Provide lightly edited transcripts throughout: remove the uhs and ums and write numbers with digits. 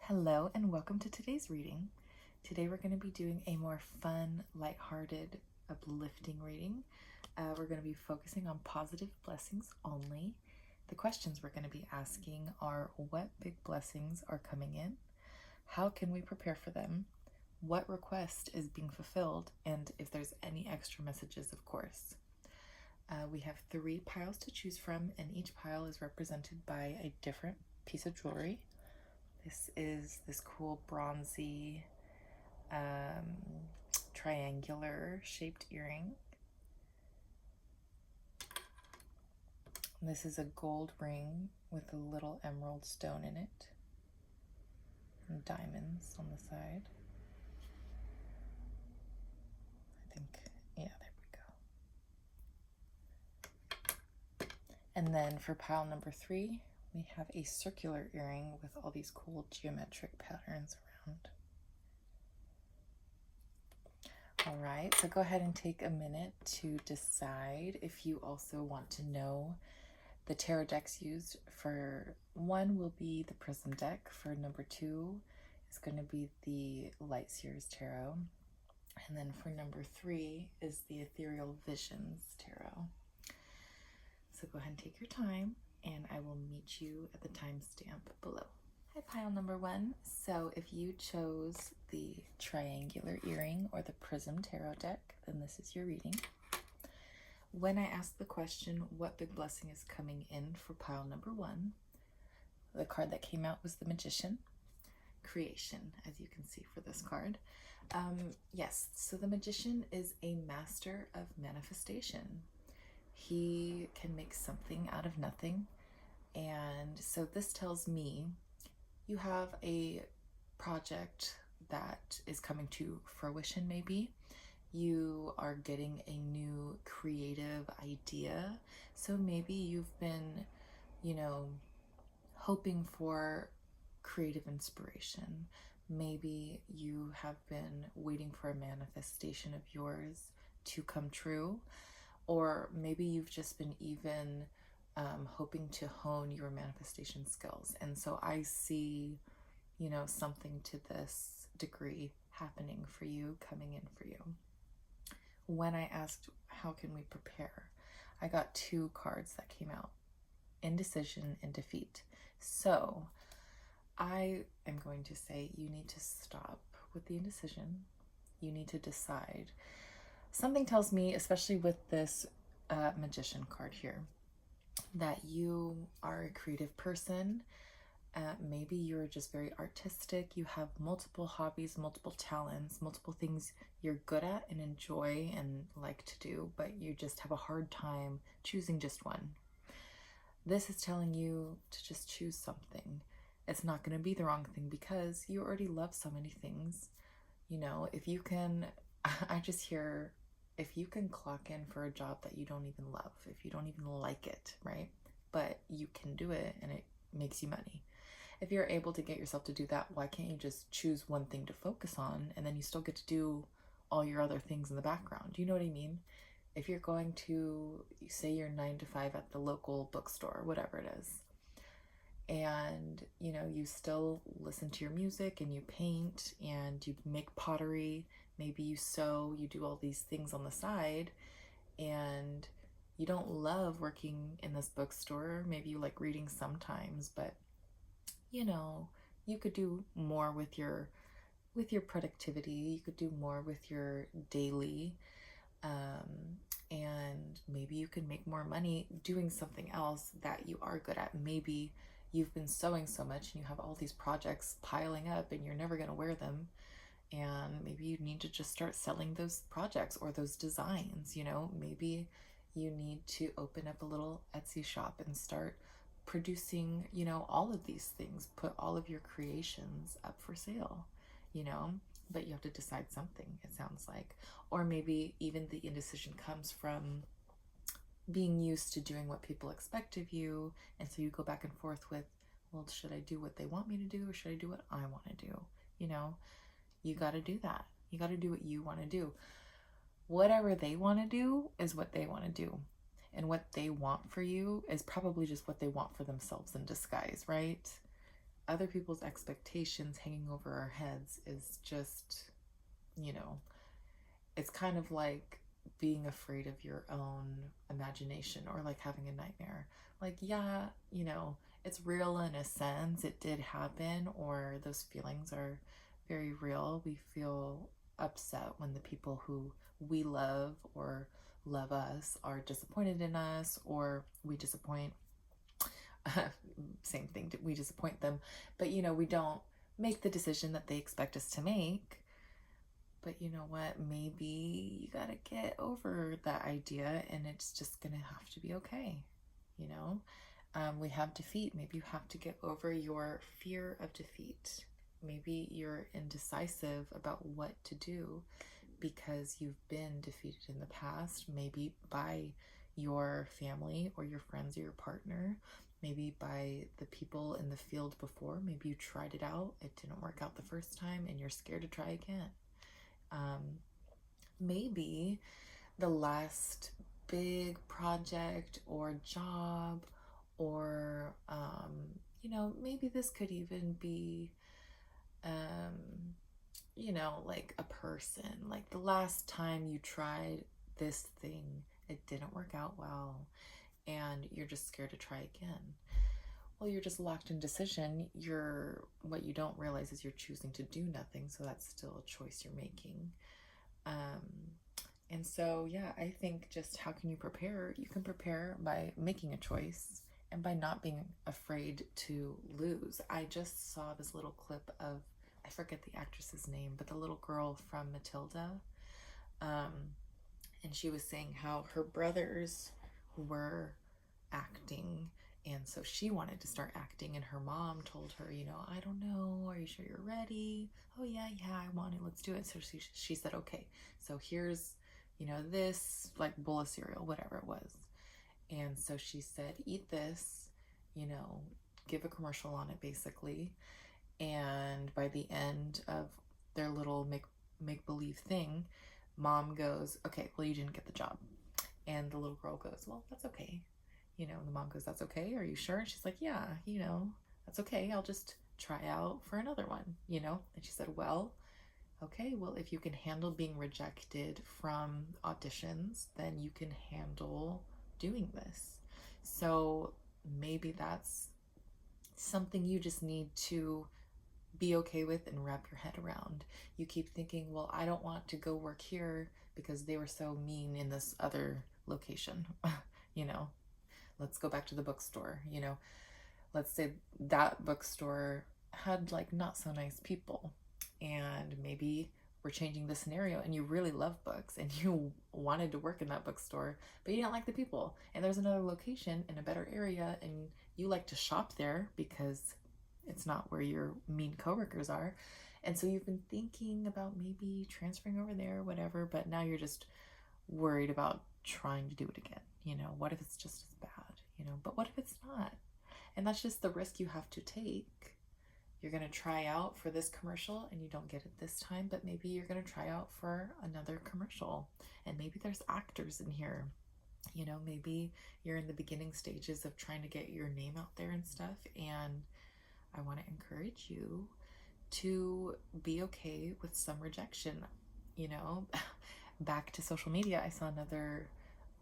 Hello and welcome to today's reading. Today we're going to be doing a more fun, lighthearted, uplifting reading. We're going to be focusing on positive blessings only. The questions we're going to be asking are: what big blessings are coming in? How can we prepare for them? What request is being fulfilled? And if there's any extra messages, of course. We have 3 piles to choose from, and each pile is represented by a different piece of jewelry. This is this cool bronzy triangular shaped earring. This is a gold ring with a little emerald stone in it and diamonds on the side. I think, yeah, there we go. And then for pile number 3, we have a circular earring with all these cool geometric patterns around. All right, so go ahead and take a minute to decide if you also want to know the tarot decks used. For 1 will be the Prism deck. For number 2 is going to be the Light Seers Tarot. And then for number 3 is the Ethereal Visions Tarot. So go ahead and take your time, and I will meet you at the timestamp below. Hi, pile number 1. So if you chose the triangular earring or the Prism Tarot deck, then this is your reading. When I asked the question, what big blessing is coming in for pile number 1, the card that came out was the Magician. Creation, as you can see for this card. Yes, so the Magician is a master of manifestation. He can make something out of nothing. And so this tells me you have a project that is coming to fruition, maybe. You are getting a new creative idea. So maybe you've been, hoping for creative inspiration. Maybe you have been waiting for a manifestation of yours to come true. Or maybe you've just been even hoping to hone your manifestation skills. And so I see, something to this degree happening for you, coming in for you. When I asked, how can we prepare? I got 2 cards that came out: indecision and defeat. So I am going to say you need to stop with the indecision. You need to decide. Something tells me, especially with this Magician card here, that you are a creative person. Maybe you're just very artistic. You have multiple hobbies, multiple talents, multiple things you're good at and enjoy and like to do, but you just have a hard time choosing just one. This is telling you to just choose something. It's not going to be the wrong thing because you already love so many things. If you can, I just hear, if you can clock in for a job that you don't even love, if you don't even like it, right? But you can do it and it makes you money. If you're able to get yourself to do that, why can't you just choose one thing to focus on, and then you still get to do all your other things in the background? Do you know what I mean? If you're going to, say you're 9 to 5 at the local bookstore, whatever it is, and you still listen to your music and you paint and you make pottery, maybe you sew, you do all these things on the side, and you don't love working in this bookstore. Maybe you like reading sometimes, but you could do more with your productivity. You could do more with your daily, and maybe you can make more money doing something else that you are good at. Maybe you've been sewing so much and you have all these projects piling up and you're never going to wear them, and maybe you need to just start selling those projects or those designs. Maybe you need to open up a little Etsy shop and start producing, all of these things, put all of your creations up for sale, but you have to decide something, it sounds like. Or maybe even the indecision comes from being used to doing what people expect of you, and so you go back and forth with, well, should I do what they want me to do or should I do what I want to do? You got to do that. You got to do what you want to do. Whatever they want to do is what they want to do. And what they want for you is probably just what they want for themselves in disguise, right? other people's expectations hanging over our heads is just, you know, it's kind of like being afraid of your own imagination, or like having a nightmare. Like, yeah, you know, it's real in a sense, it did happen, or those feelings are very real. We feel upset when the people who we love or love us are disappointed in us, or we disappoint same thing, we disappoint them, but you know, we don't make the decision that they expect us to make. But you know what, maybe you gotta get over that idea, and it's just gonna have to be okay, you know. We have defeat. Maybe you have to get over your fear of defeat. Maybe you're indecisive about what to do because you've been defeated in the past, maybe by your family or your friends or your partner, maybe by the people in the field before. Maybe you tried it out, it didn't work out the first time, and you're scared to try again. Maybe the last big project or job, or you know, maybe this could even be you know, like a person, like the last time you tried this thing, it didn't work out well, and you're just scared to try again. Well, you're just locked in decision. What you don't realize is you're choosing to do nothing, so that's still a choice you're making. And so, yeah, I think just how can you prepare? You can prepare by making a choice and by not being afraid to lose. I just saw this little clip of, I forget the actress's name, but the little girl from Matilda. And she was saying how her brothers were acting, and so she wanted to start acting, and her mom told her, you know, I don't know, are you sure you're ready? Oh yeah, I want it, let's do it. So she said, okay, so here's, you know, this like bowl of cereal, whatever it was. And so she said, eat this, you know, give a commercial on it basically. And by the end of their little make-believe thing, mom goes, okay, well, you didn't get the job. And the little girl goes, well, that's okay. You know, the mom goes, that's okay, are you sure? And she's like, yeah, you know, that's okay, I'll just try out for another one, you know. And she said, well, okay, well, if you can handle being rejected from auditions, then you can handle doing this. So maybe that's something you just need to be okay with and wrap your head around. You keep thinking, well, I don't want to go work here because they were so mean in this other location. You know, let's go back to the bookstore. You know, let's say that bookstore had like not so nice people, and maybe we're changing the scenario and you really love books and you wanted to work in that bookstore, but you didn't like the people, and there's another location in a better area and you like to shop there because it's not where your mean coworkers are. And so you've been thinking about maybe transferring over there, whatever, but now you're just worried about trying to do it again. You know, what if it's just as bad? You know, but what if it's not? And that's just the risk you have to take. You're going to try out for this commercial and you don't get it this time, but maybe you're going to try out for another commercial, and maybe there's actors in here. You know, maybe you're in the beginning stages of trying to get your name out there and stuff, and I want to encourage you to be okay with some rejection. You know, back to social media, I saw another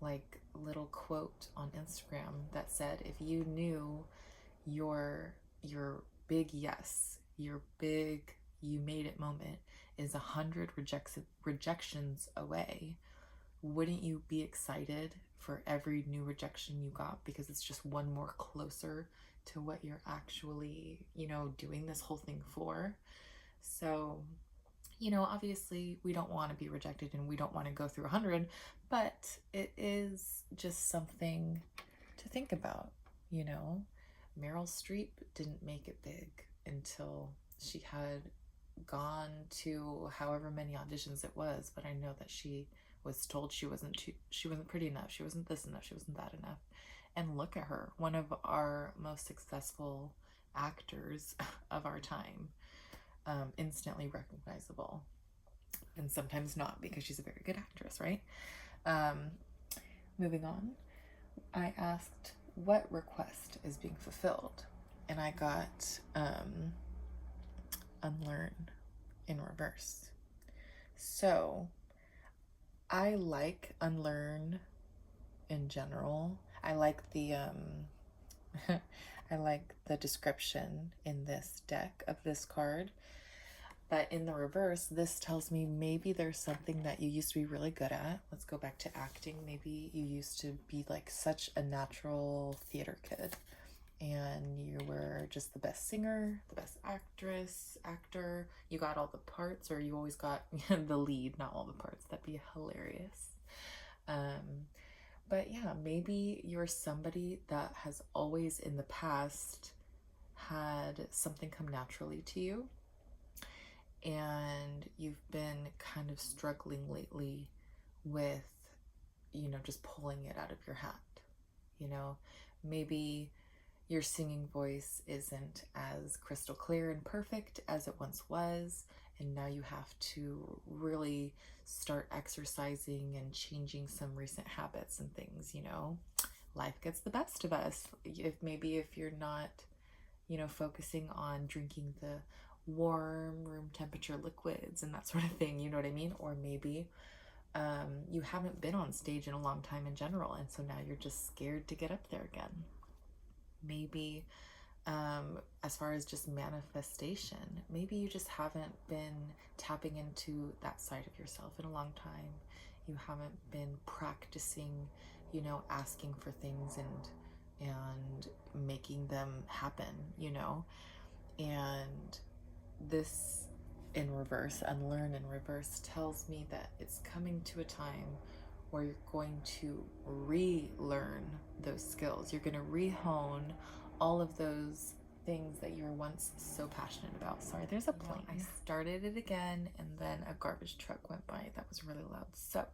like little quote on Instagram that said, if you knew your big yes, your big you made it moment is 100 rejections away, wouldn't you be excited for every new rejection you got, because it's just one more closer to what you're actually, you know, doing this whole thing for? So, you know, obviously we don't want to be rejected and we don't want to go through 100, but it is just something to think about. You know, Meryl Streep didn't make it big until she had gone to however many auditions it was, but I know that she was told she wasn't pretty enough, she wasn't this enough, she wasn't that enough. And look at her, one of our most successful actors of our time, instantly recognizable. And sometimes not, because she's a very good actress, right? Moving on, I asked, what request is being fulfilled? and I got unlearn in reverse. So I like unlearn in general. I like the I like the description in this deck of this card. But in the reverse, this tells me maybe there's something that you used to be really good at. Let's go back to acting. Maybe you used to be like such a natural theater kid and you were just the best singer, the best actress, actor. You got all the parts, or you always got the lead, not all the parts. That'd be hilarious. But yeah, maybe you're somebody that has always in the past had something come naturally to you, and you've been kind of struggling lately with, just pulling it out of your hat. Maybe your singing voice isn't as crystal clear and perfect as it once was, and now you have to really start exercising and changing some recent habits and things. Life gets the best of us. If you're not, focusing on drinking the warm room temperature liquids and that sort of thing, you know what I mean? Or maybe you haven't been on stage in a long time in general, and so now you're just scared to get up there again. Maybe as far as just manifestation, maybe you just haven't been tapping into that side of yourself in a long time. You haven't been practicing, asking for things and making them happen, and this in reverse, unlearn in reverse, tells me that it's coming to a time where you're going to relearn those skills. You're going to rehone all of those things that you were once so passionate about. Sorry, there's a plane. I started it again, and then a garbage truck went by. That was really loud. So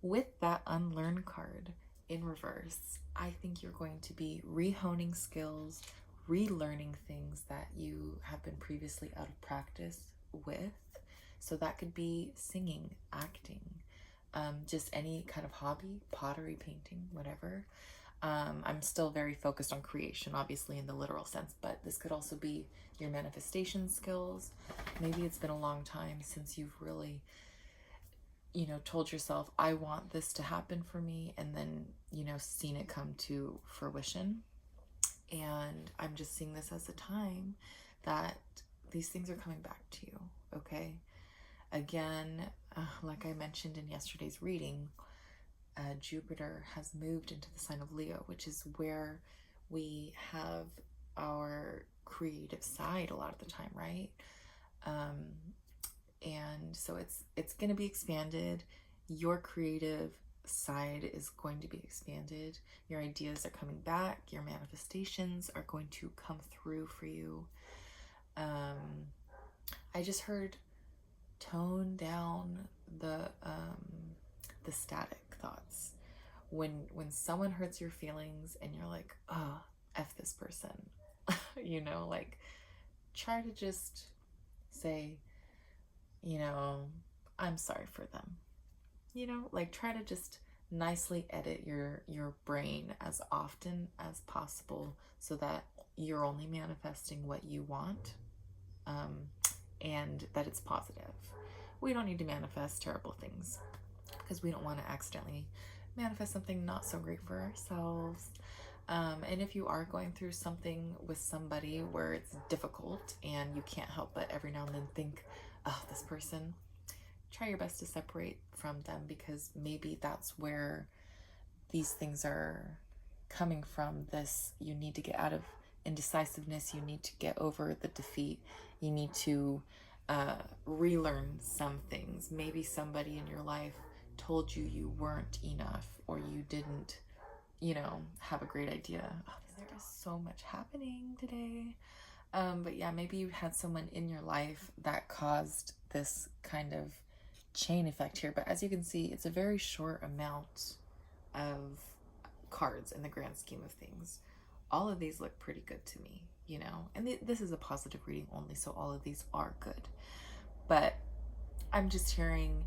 with that unlearn card in reverse, I think you're going to be rehoning skills, relearning things that you have been previously out of practice with. So that could be singing, acting, just any kind of hobby, pottery, painting, whatever. I'm still very focused on creation, obviously, in the literal sense, but this could also be your manifestation skills. Maybe it's been a long time since you've really, told yourself, I want this to happen for me, and then, seen it come to fruition. And I'm just seeing this as a time that these things are coming back to you, okay? Again, like I mentioned in yesterday's reading, Jupiter has moved into the sign of Leo, which is where we have our creative side a lot of the time, right? And so it's going to be expanded. Your creative side is going to be expanded. Your ideas are coming back. Your manifestations are going to come through for you. I just heard tone down the static thoughts. When someone hurts your feelings and you're like, oh, F this person, like try to just say, I'm sorry for them. Like try to just nicely edit your brain as often as possible so that you're only manifesting what you want, and that it's positive. We don't need to manifest terrible things because we don't want to accidentally manifest something not so great for ourselves. And if you are going through something with somebody where it's difficult and you can't help but every now and then think, oh, this person, try your best to separate from them, because maybe that's where these things are coming from. This, you need to get out of indecisiveness. You need to get over the defeat. You need to relearn some things. Maybe somebody in your life told you you weren't enough, or you didn't, have a great idea. Oh, there is so much happening today. But yeah, maybe you had someone in your life that caused this kind of chain effect here. But as you can see, it's a very short amount of cards in the grand scheme of things. All of these look pretty good to me, and this is a positive reading only, so all of these are good. But I'm just hearing,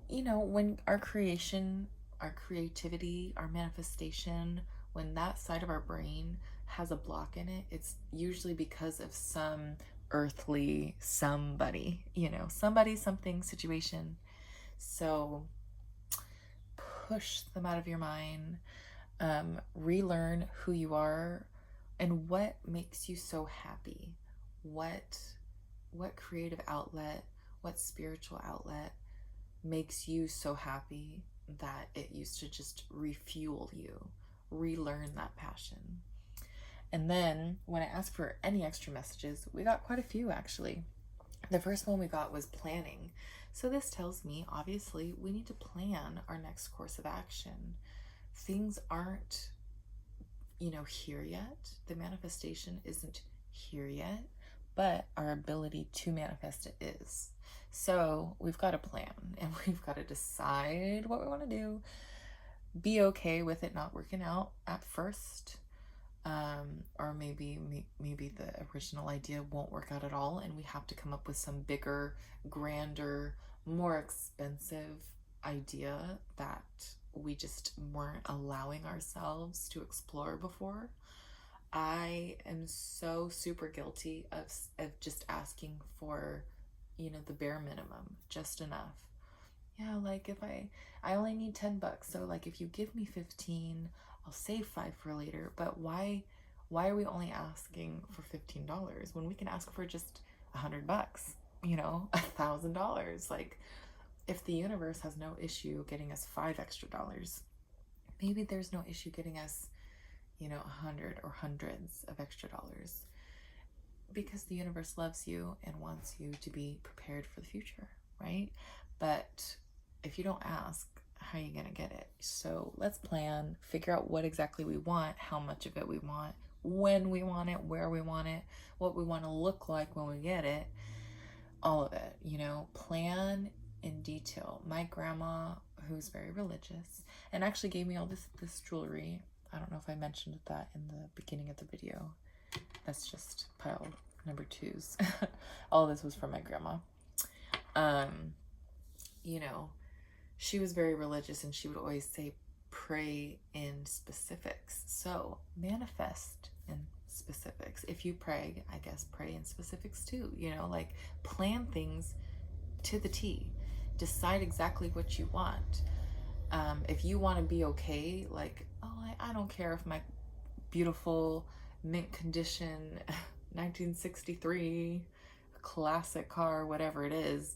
when our creation, our creativity, our manifestation, when that side of our brain has a block in it, it's usually because of some earthly somebody, somebody, something, situation. So push them out of your mind. Relearn who you are and what makes you so happy. What creative outlet, what spiritual outlet makes you so happy that it used to just refuel you. Relearn that passion. And then when I asked for any extra messages, we got quite a few actually. The first one we got was planning. So this tells me, obviously, we need to plan our next course of action. Things aren't, here yet. The manifestation isn't here yet, but our ability to manifest it is. So we've got a plan and we've got to decide what we want to do. Be okay with it not working out at first. Or maybe the original idea won't work out at all and we have to come up with some bigger, grander, more expensive idea that we just weren't allowing ourselves to explore before. I am so super guilty of just asking for, the bare minimum, just enough. Yeah, like if I only need $10, so like if you give me 15, I'll save 5 for later. But why are we only asking for $15 when we can ask for just $100, $1,000? Like, if the universe has no issue getting us $5 extra, maybe there's no issue getting us, 100 or hundreds of extra dollars, because the universe loves you and wants you to be prepared for the future, right? But if you don't ask, how are you going to get it? So let's plan, figure out what exactly we want, how much of it we want, when we want it, where we want it, what we want to look like when we get it, all of it, plan in detail. My grandma, who's very religious and actually gave me all this jewelry. I don't know if I mentioned that in the beginning of the video. That's just pile number 2s. All of this was from my grandma. She was very religious and she would always say, pray in specifics. So manifest in specifics. If you pray, I guess pray in specifics too, like plan things to the T. Decide exactly what you want. If you want to be okay, like, I don't care if my beautiful mint condition 1963 classic car, whatever it is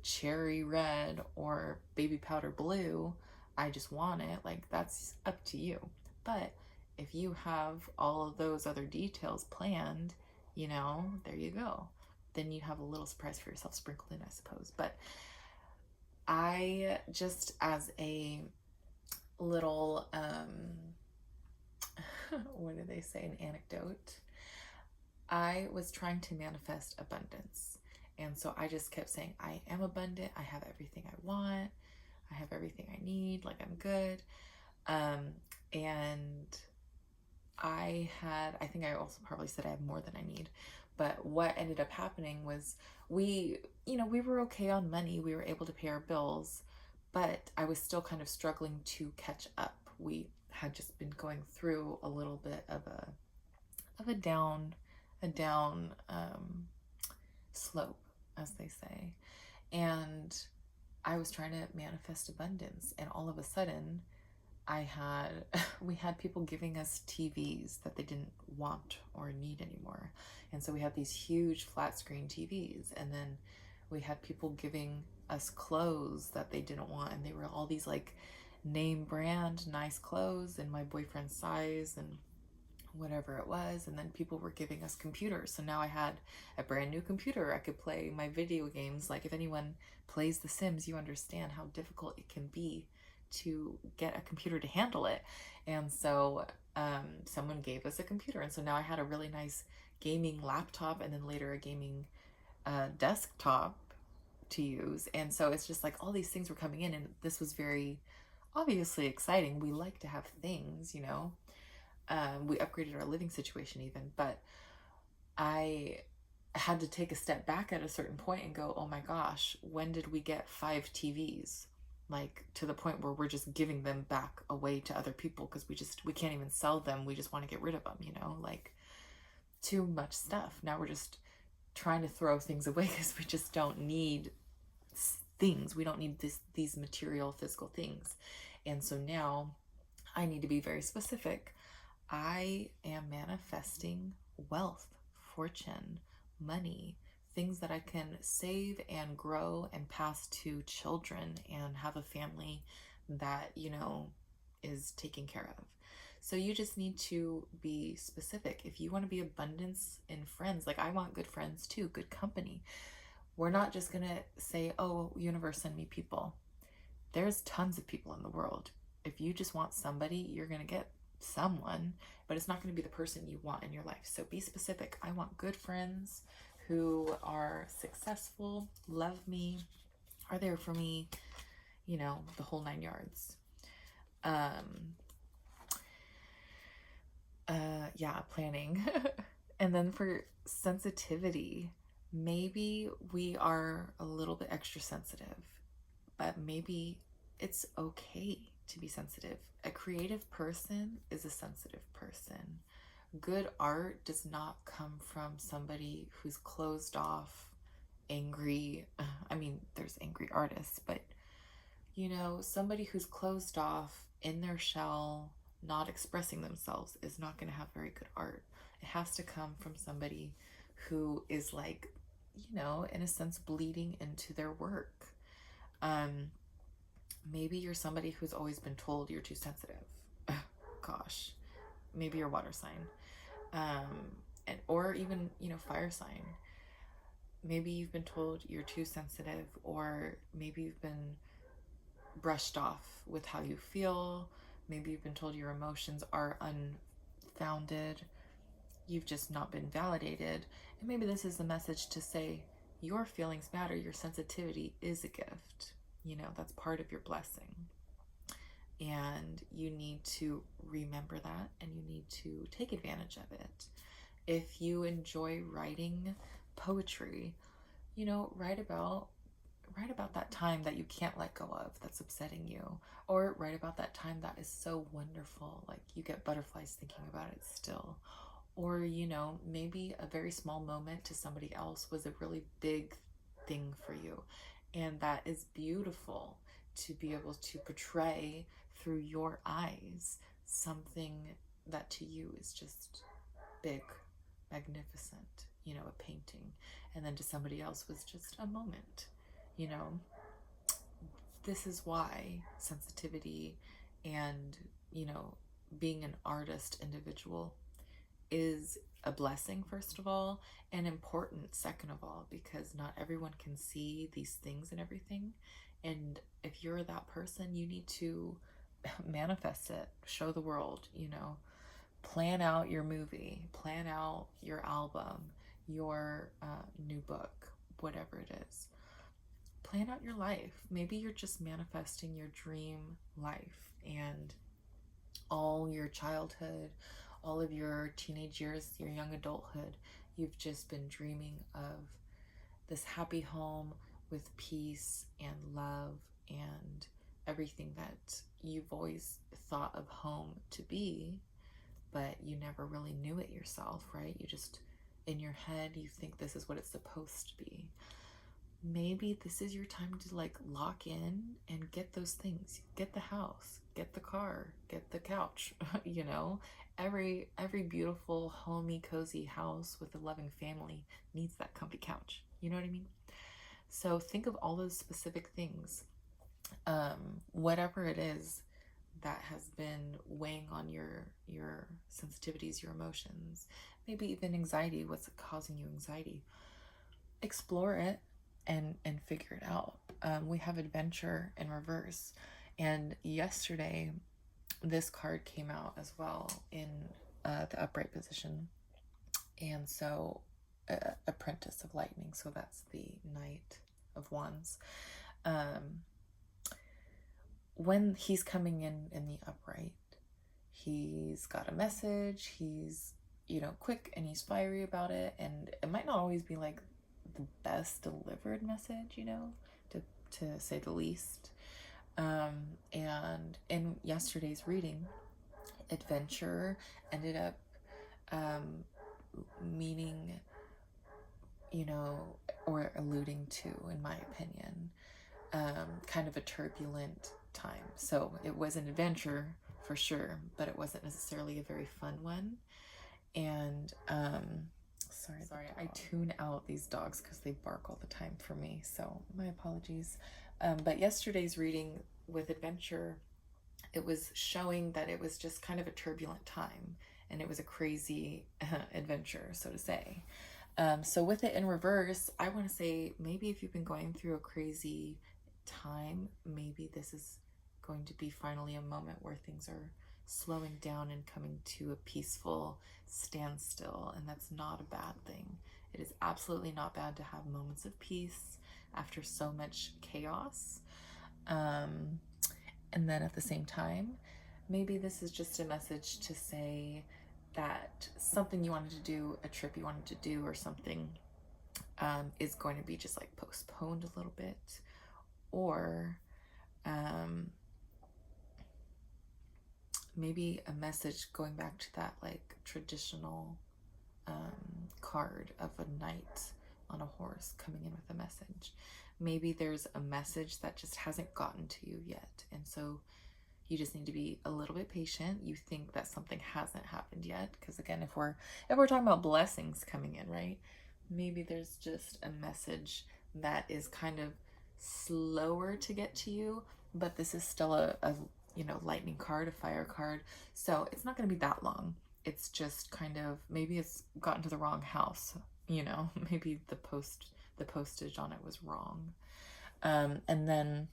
cherry red or baby powder blue. I just want it. Like, that's up to you. But if you have all of those other details planned, there you go. Then you have a little surprise for yourself sprinkled in, I suppose. But I just, as a little, what do they say, an anecdote, I was trying to manifest abundance. And so I just kept saying, I am abundant. I have everything I want. I have everything I need. Like, I'm good. And I think I also probably said I have more than I need. But what ended up happening was we were okay on money. We were able to pay our bills, but I was still kind of struggling to catch up. We had just been going through a little bit of a down slope, as they say. And I was trying to manifest abundance, and all of a sudden we had people giving us TVs that they didn't want or need anymore. And so we had these huge flat screen TVs, and then we had people giving us clothes that they didn't want, and they were all these like name brand nice clothes in my boyfriend's size and whatever it was. And then people were giving us computers, so now I had a brand new computer. I could play my video games. Like, if anyone plays The Sims, you understand how difficult it can be to get a computer to handle it. And so someone gave us a computer, and so now I had a really nice gaming laptop, and then later a gaming desktop to use. And so it's just like all these things were coming in, and this was very obviously exciting. We like to have things, we upgraded our living situation even, but I had to take a step back at a certain point and go, oh my gosh, when did we get 5 TVs? like to the point where we're just giving them back away to other people because we can't even sell them. We just want to get rid of them, like too much stuff. Now we're just trying to throw things away because we just don't need things. We don't need these material physical things. And so now I need to be very specific. I am manifesting wealth, fortune, money, things that I can save and grow and pass to children and have a family that, is taken care of. So you just need to be specific. If you want to be abundance in friends, like I want good friends too, good company. We're not just going to say, oh, universe, send me people. There's tons of people in the world. If you just want somebody, you're going to get someone, but it's not going to be the person you want in your life. So be specific. I want good friends who are successful, love me, are there for me, the whole 9 yards. Planning. And then for sensitivity, maybe we are a little bit extra sensitive, but maybe it's okay to be sensitive. A creative person is a sensitive person. Good art does not come from somebody who's closed off, angry. I mean, there's angry artists, but somebody who's closed off in their shell, not expressing themselves, is not going to have very good art. It has to come from somebody who is like, in a sense, bleeding into their work. Maybe you're somebody who's always been told you're too sensitive. Gosh, maybe you're water sign, or even fire sign. Maybe you've been told you're too sensitive, or maybe you've been brushed off with how you feel. Maybe you've been told your emotions are unfounded. You've just not been validated. And maybe this is the message to say your feelings matter. Your sensitivity is a gift. That's part of your blessing. And you need to remember that, and you need to take advantage of it. If you enjoy writing poetry, write about that time that you can't let go of, that's upsetting you, or write about that time that is so wonderful, like you get butterflies thinking about it still. Or maybe a very small moment to somebody else was a really big thing for you, and that is beautiful to be able to portray through your eyes something that to you is just big, magnificent, a painting, and then to somebody else was just a moment. This is why sensitivity and, being an artist individual is a blessing, first of all, and important, second of all, because not everyone can see these things and everything. And if you're that person, you need to manifest it, show the world, plan out your movie, plan out your album, your new book, whatever it is. Plan out your life. Maybe you're just manifesting your dream life, and all your childhood, all of your teenage years, your young adulthood, you've just been dreaming of this happy home with peace and love and everything that you've always thought of home to be, but you never really knew it yourself, right? You just, in your head, you think this is what it's supposed to be. Maybe this is your time to lock in and get those things. Get the house, get the car, get the couch. Every beautiful, homey, cozy house with a loving family needs that comfy couch. You know what I mean? So think of all those specific things. Whatever it is that has been weighing on your sensitivities, your emotions, maybe even anxiety. What's causing you anxiety? Explore it and figure it out. We have adventure in reverse, and yesterday this card came out as well in the upright position, and so apprentice of lightning, so that's the Knight of Wands. When he's coming in the upright, he's got a message, he's quick and he's fiery about it, and it might not always be the best delivered message, to say the least. And in yesterday's reading, adventure ended up meaning, or alluding to, in my opinion, kind of a turbulent time. So it was an adventure for sure, but it wasn't necessarily a very fun one. And sorry, I tune out these dogs because they bark all the time for me, so my apologies. But yesterday's reading with adventure, it was showing that it was just kind of a turbulent time, and it was a crazy adventure, so to say. So with it in reverse, I want to say maybe if you've been going through a crazy time, maybe this is going to be finally a moment where things are slowing down and coming to a peaceful standstill, and that's not a bad thing. It is absolutely not bad to have moments of peace after so much chaos. And then at the same time, maybe this is just a message to say that something you wanted to do, a trip you wanted to do, or something is going to be just like postponed a little bit, or maybe a message going back to that like traditional card of a knight on a horse coming in with a message. Maybe there's a message that just hasn't gotten to you yet, and so you just need to be a little bit patient. You think that something hasn't happened yet, because again, if we're talking about blessings coming in, right? Maybe there's just a message that is kind of slower to get to you, but this is still a lightning card, a fire card, so it's not going to be that long. It's just kind of, maybe it's gotten to the wrong house, maybe the postage on it was wrong. And then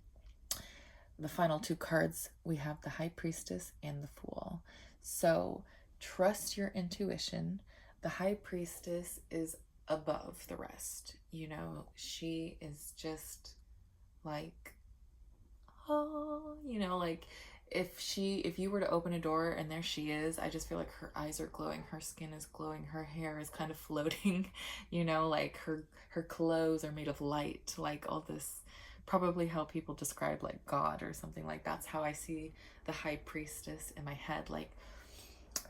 the final two cards, we have the High Priestess and the Fool. So trust your intuition. The High Priestess is above the rest. She is just like, oh, like if you were to open a door and there she is, I just feel like her eyes are glowing, her skin is glowing, her hair is kind of floating, like her clothes are made of light, like all this, probably how people describe like God or something. Like that's how I see the High Priestess in my head, like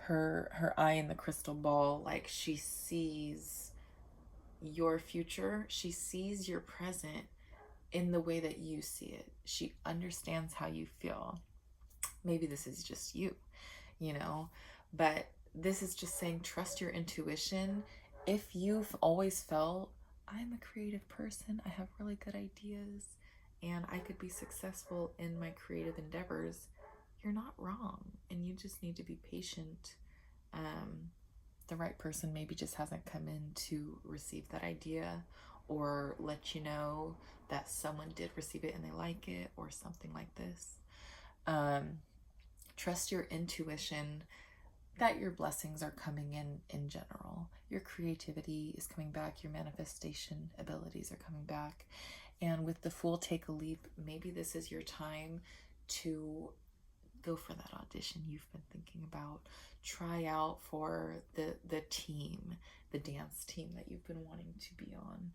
her eye in the crystal ball, like she sees your future, she sees your present in the way that you see it. She understands how you feel. Maybe this is just you, but this is just saying trust your intuition. If you've always felt, I'm a creative person, I have really good ideas, and I could be successful in my creative endeavors, you're not wrong, and you just need to be patient. The right person maybe just hasn't come in to receive that idea, or let you know that someone did receive it and they like it, or something like this. Trust your intuition that your blessings are coming in general. Your creativity is coming back, your manifestation abilities are coming back. And with the Fool, take a leap. Maybe this is your time to go for that audition you've been thinking about. Try out for the team, the dance team that you've been wanting to be on.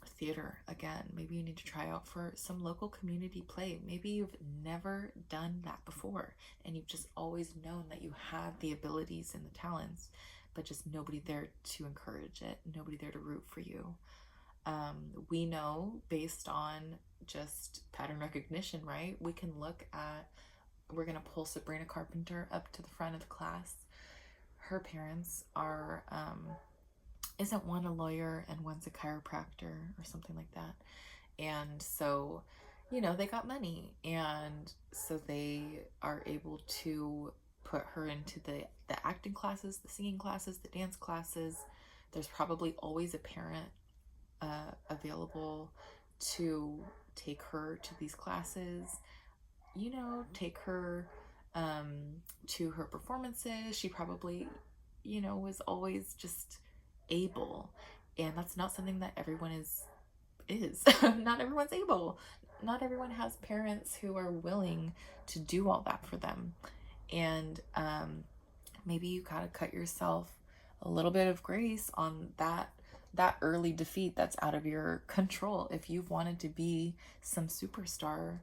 Theater, again, maybe you need to try out for some local community play. Maybe you've never done that before, and you've just always known that you had the abilities and the talents, but just nobody there to encourage it, nobody there to root for you. We know, based on just pattern recognition, right? We can look at, we're going to pull Sabrina Carpenter up to the front of the class. Her parents are, isn't one a lawyer and one's a chiropractor or something like that? And so, they got money, and so they are able to put her into the acting classes, the singing classes, the dance classes. There's probably always a parent available to take her to these classes, take her to her performances. She probably, was always just able, and that's not something that everyone is not everyone's able. Not everyone has parents who are willing to do all that for them. And maybe you gotta cut yourself a little bit of grace on that that early defeat that's out of your control. If you've wanted to be some superstar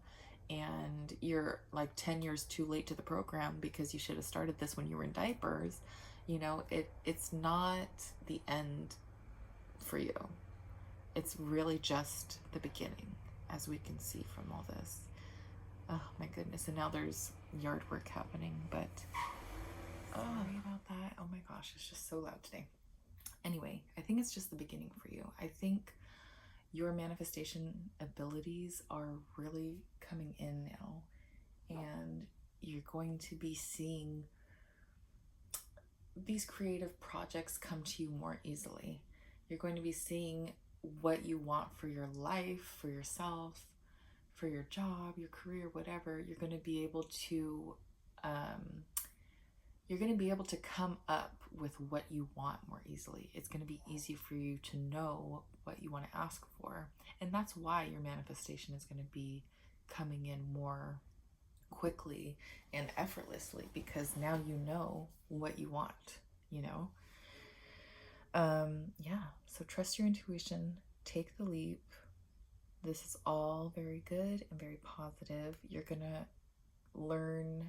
and you're like 10 years too late to the program because you should have started this when you were in diapers, you know, it's not the end for you. It's really just the beginning, as we can see from all this. Oh my goodness. And now there's yard work happening, but sorry about that. Oh my gosh, it's just so loud today. Anyway, I think it's just the beginning for you. I think your manifestation abilities are really coming in now, and you're going to be seeing these creative projects come to you more easily. You're going to be seeing what you want for your life, for yourself, for your job, your career, whatever. You're going to be able to come up with what you want more easily. It's going to be easy for you to know what you want to ask for. And that's why your manifestation is going to be coming in more quickly and effortlessly, because now you know what you want, you know? Yeah, so trust your intuition, take the leap. This is all very good and very positive. You're gonna learn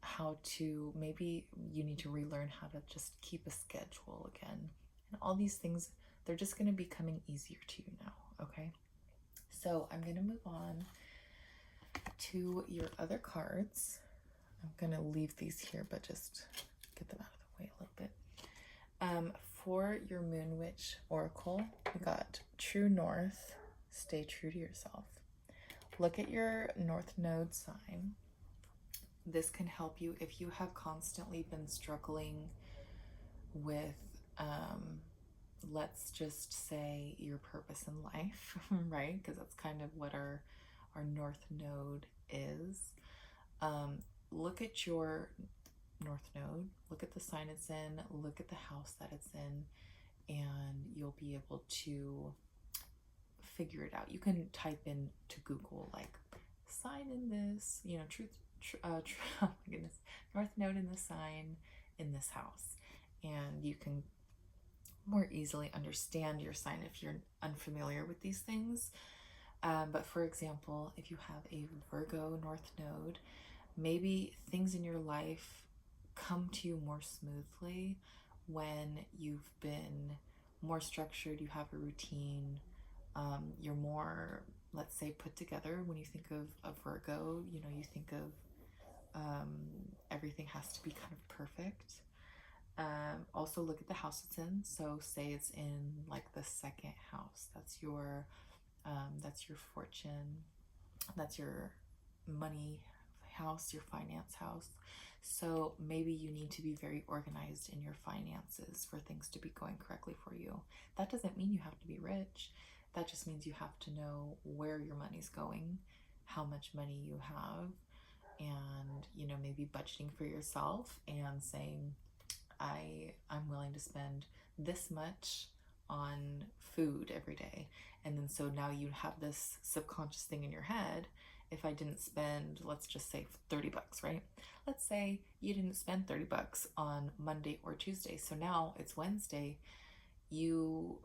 how to, maybe you need to relearn how to just keep a schedule again. And all these things, they're just gonna be coming easier to you now, okay? So I'm gonna move on to your other cards. I'm gonna leave these here, but just get them out of the way a little bit. For your Moon Witch Oracle, we got True North, stay true to yourself. Look at your North Node sign. This can help you if you have constantly been struggling with, let's just say, your purpose in life, right? Because that's kind of what our North Node is. Look at your North Node, look at the sign it's in, look at the house that it's in, and you'll be able to figure it out. You can type in to Google, like, sign in this, you know, oh my goodness, North Node in the sign in this house, and you can more easily understand your sign if you're unfamiliar with these things. But for example, if you have a Virgo North Node, maybe things in your life come to you more smoothly when you've been more structured, you have a routine, you're more, let's say, put together. When you think of a Virgo, you know, you think of everything has to be kind of perfect. Also look at the house it's in. So say it's in like the second house. That's your fortune, that's your money house, your finance house. So maybe you need to be very organized in your finances for things to be going correctly for you. That doesn't mean you have to be rich. That just means you have to know where your money's going, how much money you have, and, you know, maybe budgeting for yourself and saying, I'm willing to spend this much on food every day. And then so now you have this subconscious thing in your head. If I didn't spend, let's just say $30, right? Let's say you didn't spend $30 on Monday or Tuesday. So now it's Wednesday. You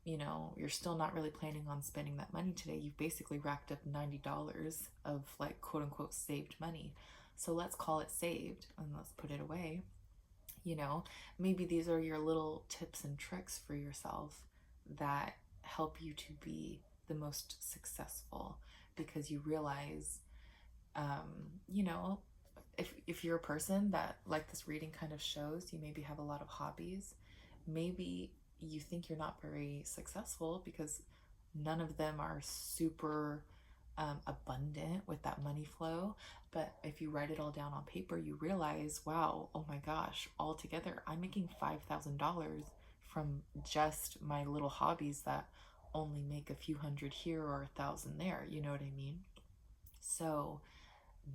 know, you're still not really planning on spending that money today. You've basically racked up $90 of, like, quote unquote saved money. So let's call it saved and let's put it away. You know, maybe these are your little tips and tricks for yourself that help you to be the most successful, because you realize, you know, if you're a person that, like this reading kind of shows, you maybe have a lot of hobbies. Maybe you think you're not very successful because none of them are super abundant with that money flow. But if you write it all down on paper, you realize, wow, oh my gosh, altogether I'm making $5,000 from just my little hobbies that only make a few hundred here or 1,000 there. You know what I mean? So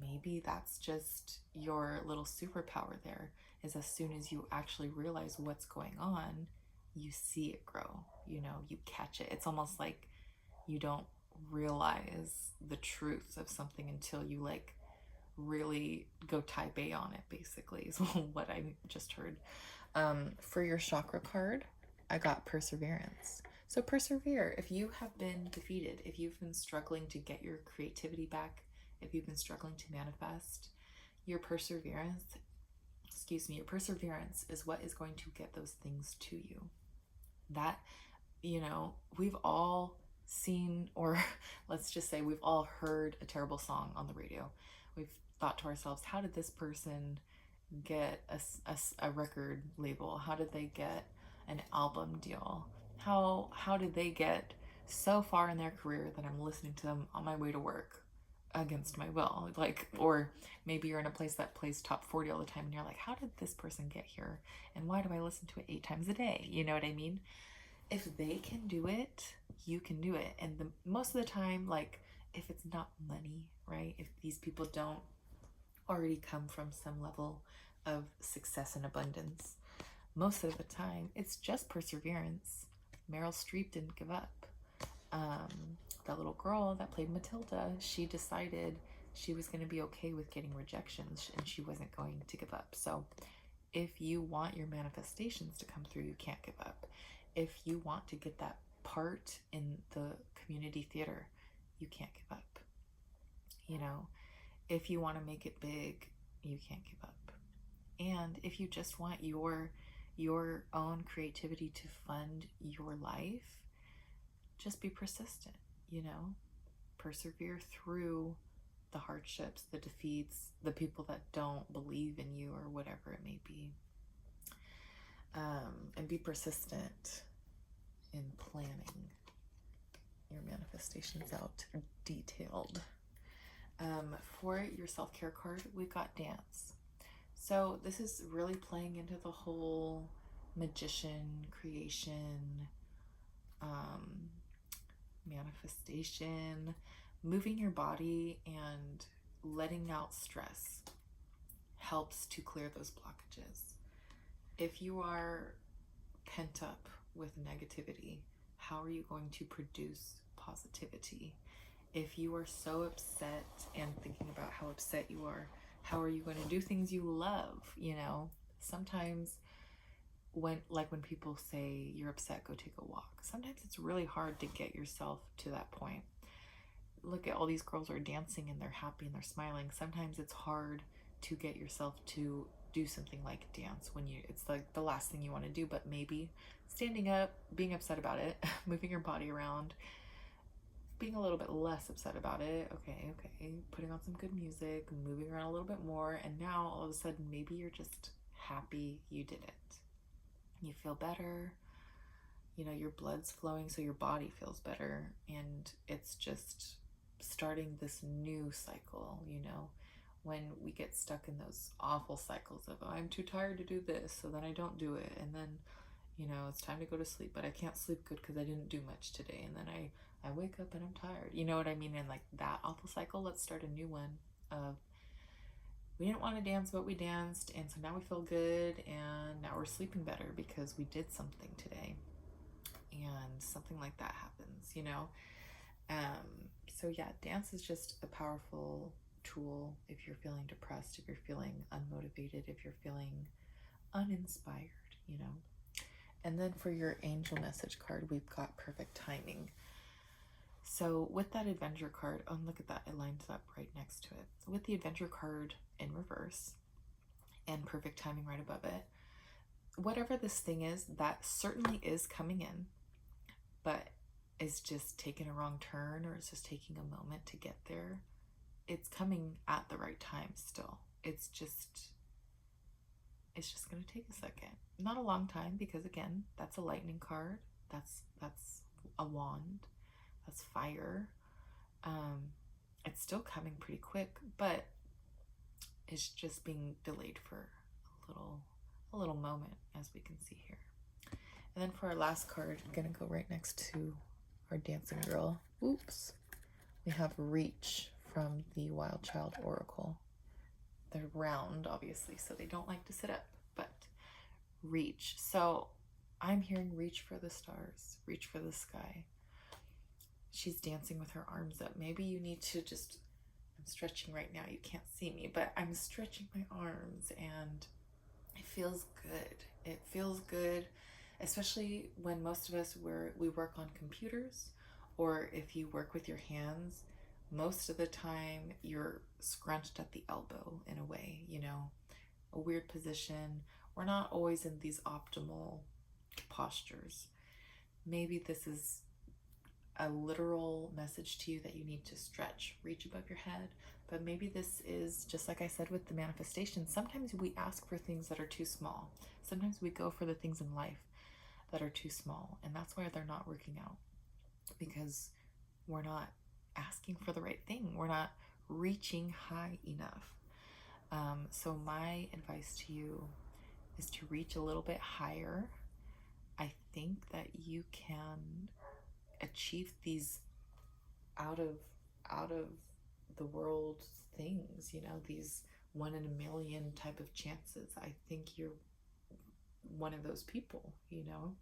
maybe that's just your little superpower there, is as soon as you actually realize what's going on, you see it grow, you know, you catch it. It's almost like you don't realize the truth of something until you, like, really go type A on it, basically, is what I just heard. For your chakra card, I got perseverance. So persevere. If you have been defeated, if you've been struggling to get your creativity back, if you've been struggling to manifest, your perseverance, your perseverance is what is going to get those things to you. That, we've all seen, or let's just say we've all heard a terrible song on the radio. We've thought to ourselves, how did this person get a record label? How did they get an album deal? How did they get so far in their career that I'm listening to them on my way to work against my will? Like, or maybe you're in a place that plays top 40 all the time and you're like, how did this person get here? And why do I listen to it 8 times a day? You know what I mean? If they can do it, you can do it. And most of the time, like, if it's not money, right? If these people don't already come from some level of success and abundance, most of the time it's just perseverance. Meryl Streep didn't give up. That little girl that played Matilda, she decided she was going to be okay with getting rejections and she wasn't going to give up. So if you want your manifestations to come through, you can't give up. If you want to get that part in the community theater, you can't give up. If you want to make it big, you can't give up. And if you just want your own creativity to fund your life, just be persistent, persevere through the hardships, the defeats, the people that don't believe in you or whatever it may be. And be persistent in planning your manifestations out detailed. For your self-care card, we've got dance. So this is really playing into the whole magician, creation, manifestation, moving your body and letting out stress helps to clear those blockages. If you are pent up with negativity, how are you going to produce positivity? If you are so upset and thinking about how upset you are, how are you going to do things you love? Sometimes when people say you're upset, go take a walk. Sometimes it's really hard to get yourself to that point. Look at all these girls are dancing and they're happy and they're smiling. Sometimes it's hard to get yourself to do something like dance when it's like the last thing you want to do, but maybe standing up, being upset about it, moving your body around, being a little bit less upset about it. Okay, putting on some good music, moving around a little bit more, and now all of a sudden maybe you're just happy you did it. You feel better, your blood's flowing, so your body feels better, and it's just starting this new cycle. When we get stuck in those awful cycles of, oh, I'm too tired to do this, so then I don't do it, and then it's time to go to sleep, but I can't sleep good because I didn't do much today, and then I wake up and I'm tired. You know what I mean? And like that awful cycle, let's start a new one of, we didn't want to dance, but we danced, and so now we feel good, and now we're sleeping better because we did something today. And something like that happens, So yeah, dance is just a powerful tool if you're feeling depressed, if you're feeling unmotivated, if you're feeling uninspired, And then for your angel message card, we've got perfect timing. So with that adventure card, oh, look at that, it lines up right next to it. With the adventure card in reverse and perfect timing right above it, whatever this thing is, that certainly is coming in, but is just taking a wrong turn, or it's just taking a moment to get there. It's coming at the right time still. It's just going to take a second. Not a long time, because again, that's a lightning card. That's a wand. That's fire. It's still coming pretty quick, but it's just being delayed for a little moment, as we can see here. And then for our last card, I'm gonna go right next to our dancing girl. Oops. We have Reach from the Wild Child Oracle. They're round, obviously, so they don't like to sit up, but reach. So I'm hearing reach for the stars, reach for the sky. She's dancing with her arms up. Maybe you need to just, I'm stretching right now, you can't see me, but I'm stretching my arms and it feels good. It feels good especially when most of us we work on computers, or if you work with your hands, most of the time you're scrunched at the elbow in a way, you know, a weird position. We're not always in these optimal postures. Maybe this is a literal message to you that you need to stretch, reach above your head. But maybe this is just like I said with the manifestation. Sometimes we ask for things that are too small. Sometimes we go for the things in life that are too small, and that's why they're not working out, because we're not asking for the right thing. We're not reaching high enough. So my advice to you is to reach a little bit higher. I think that you can achieve these out of the world things, you know, these 1 in a million type of chances. I think you're one of those people, you know.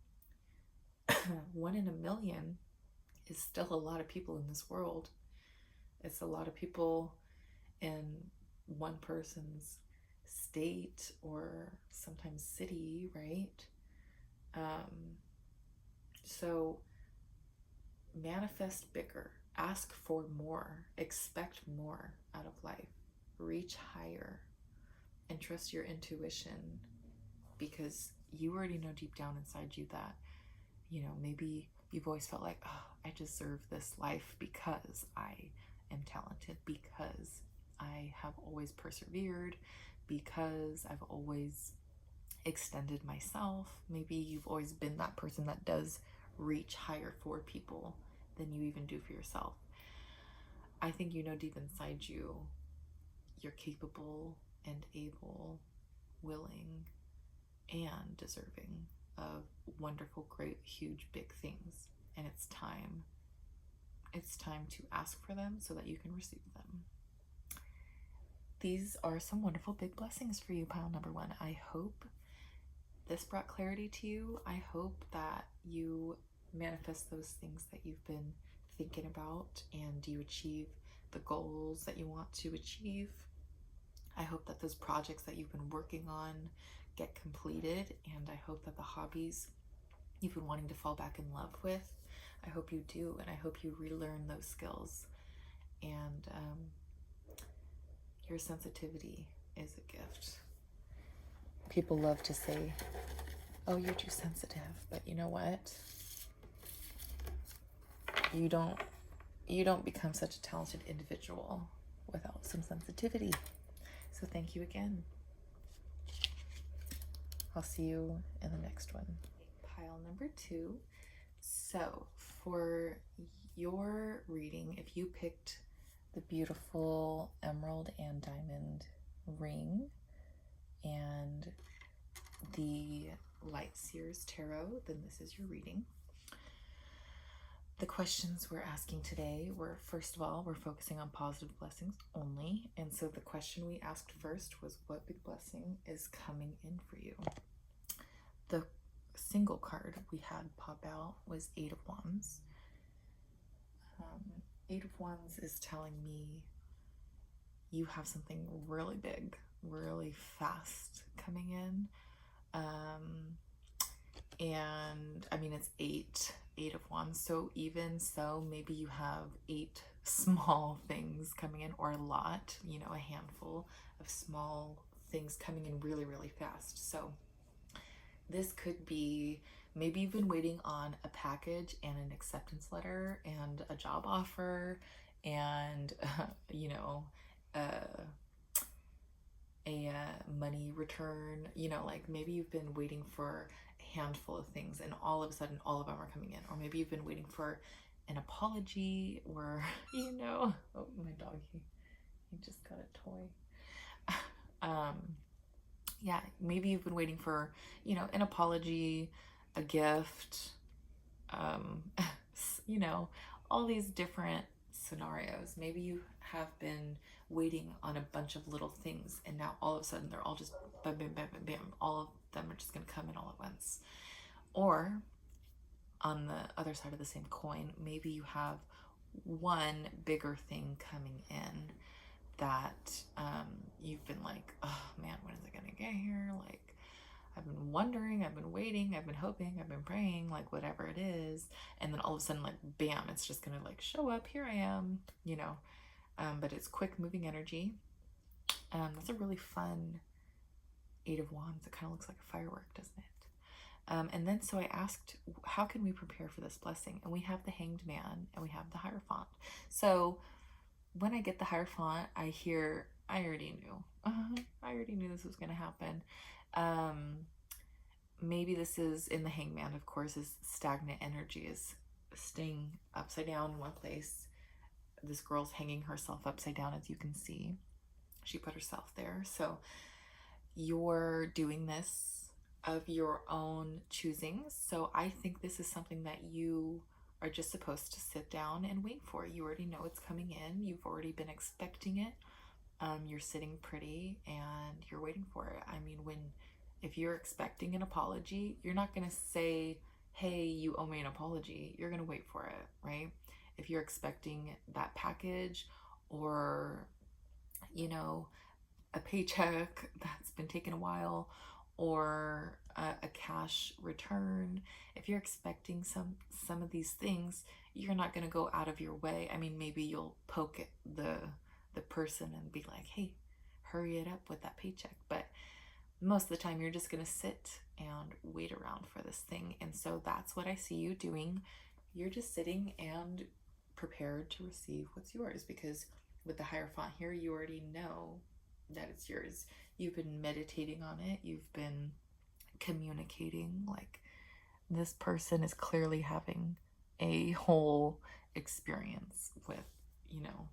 1 in a million is still a lot of people in this world. It's a lot of people in one person's state or sometimes city, right? So manifest bigger, ask for more, expect more out of life, reach higher, and trust your intuition, because you already know deep down inside you that, you know, maybe you've always felt like, oh, I deserve this life because I am talented, because I have always persevered, because I've always extended myself. Maybe you've always been that person that does reach higher for people than you even do for yourself. I think you know deep inside you, you're capable and able, willing, and deserving of wonderful, great, huge, big things. And it's time. It's time to ask for them so that you can receive them. These are some wonderful big blessings for you, pile number one. I hope this brought clarity to you. I hope that you manifest those things that you've been thinking about and you achieve the goals that you want to achieve. I hope that those projects that you've been working on get completed, and I hope that the hobbies you've been wanting to fall back in love with, I hope you do, and I hope you relearn those skills. And your sensitivity is a gift. People love to say, oh, you're too sensitive, but you know what? You don't become such a talented individual without some sensitivity. So thank you again. I'll see you in the next one. Pile number two. So for your reading, if you picked the beautiful emerald and diamond ring and the Light Seers Tarot, then this is your reading. The questions we're asking today were, first of all, we're focusing on positive blessings only. And so the question we asked first was, what big blessing is coming in for you? The single card we had pop out was Eight of Wands. Eight of Wands is telling me you have something really big, really fast coming in. And I mean, it's eight of Wands. So even so, maybe you have 8 small things coming in, or a lot, you know, a handful of small things coming in really, really fast. So this could be, maybe you've been waiting on a package and an acceptance letter and a job offer and, you know, a money return, you know, like maybe you've been waiting for a handful of things and all of a sudden all of them are coming in. Or maybe you've been waiting for an apology, or, you know, oh, my dog, he just got a toy. Yeah, maybe you've been waiting for, you know, an apology, a gift, you know, all these different scenarios. Maybe you have been waiting on a bunch of little things, and now all of a sudden they're all just bam, bam, bam, bam, bam. All of them are just going to come in all at once. Or on the other side of the same coin, maybe you have one bigger thing coming in that you've been like, oh man, when is it going to get here? Like, I've been wondering, I've been waiting, I've been hoping, I've been praying, like whatever it is. And then all of a sudden, like, bam, it's just gonna like show up. Here I am, you know. But it's quick moving energy. That's a really fun Eight of Wands. It kind of looks like a firework, doesn't it? And then so I asked, how can we prepare for this blessing? And we have the Hanged Man and we have the Hierophant. So when I get the Hierophant, I hear, I already knew. I already knew this was going to happen. Maybe this is in the Hangman, of course, is stagnant energy, is staying upside down in one place. This girl's hanging herself upside down, as you can see. She put herself there. So you're doing this of your own choosing. So I think this is something that you are just supposed to sit down and wait for. You already know it's coming in. You've already been expecting it. You're sitting pretty and you're waiting for it. I mean, if you're expecting an apology, you're not going to say, hey, you owe me an apology. You're going to wait for it, right? If you're expecting that package or, you know, a paycheck that's been taken a while, or a cash return, if you're expecting some of these things, you're not going to go out of your way. I mean, maybe you'll poke at the person and be like, hey, hurry it up with that paycheck. But most of the time, you're just going to sit and wait around for this thing. And so that's what I see you doing. You're just sitting and prepared to receive what's yours, because with the Hierophant here, you already know that it's yours. You've been meditating on it. You've been communicating. Like, this person is clearly having a whole experience with, you know,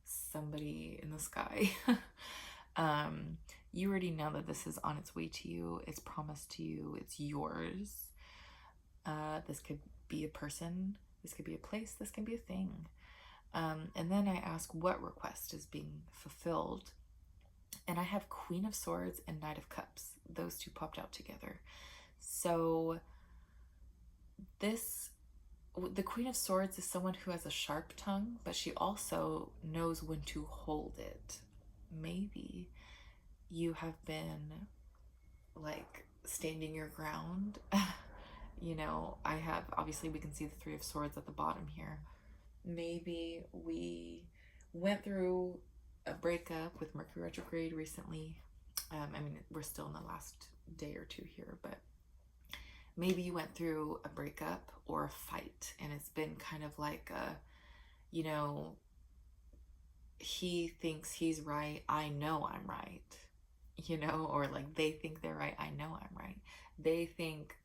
somebody in the sky. You already know that this is on its way to you. It's promised to you. It's yours. This could be a person. This could be a place. This can be a thing. And then I ask what request is being fulfilled. And I have Queen of Swords and Knight of Cups. Those two popped out together. So the Queen of Swords is someone who has a sharp tongue, but she also knows when to hold it. Maybe you have been like standing your ground. You know, obviously we can see the Three of Swords at the bottom here. Maybe we went through a breakup with Mercury retrograde recently. I mean, we're still in the last day or two here, but maybe you went through a breakup or a fight, and it's been kind of like you know, he thinks he's right, I know I'm right, you know, or like they think they're right, I know I'm right. They think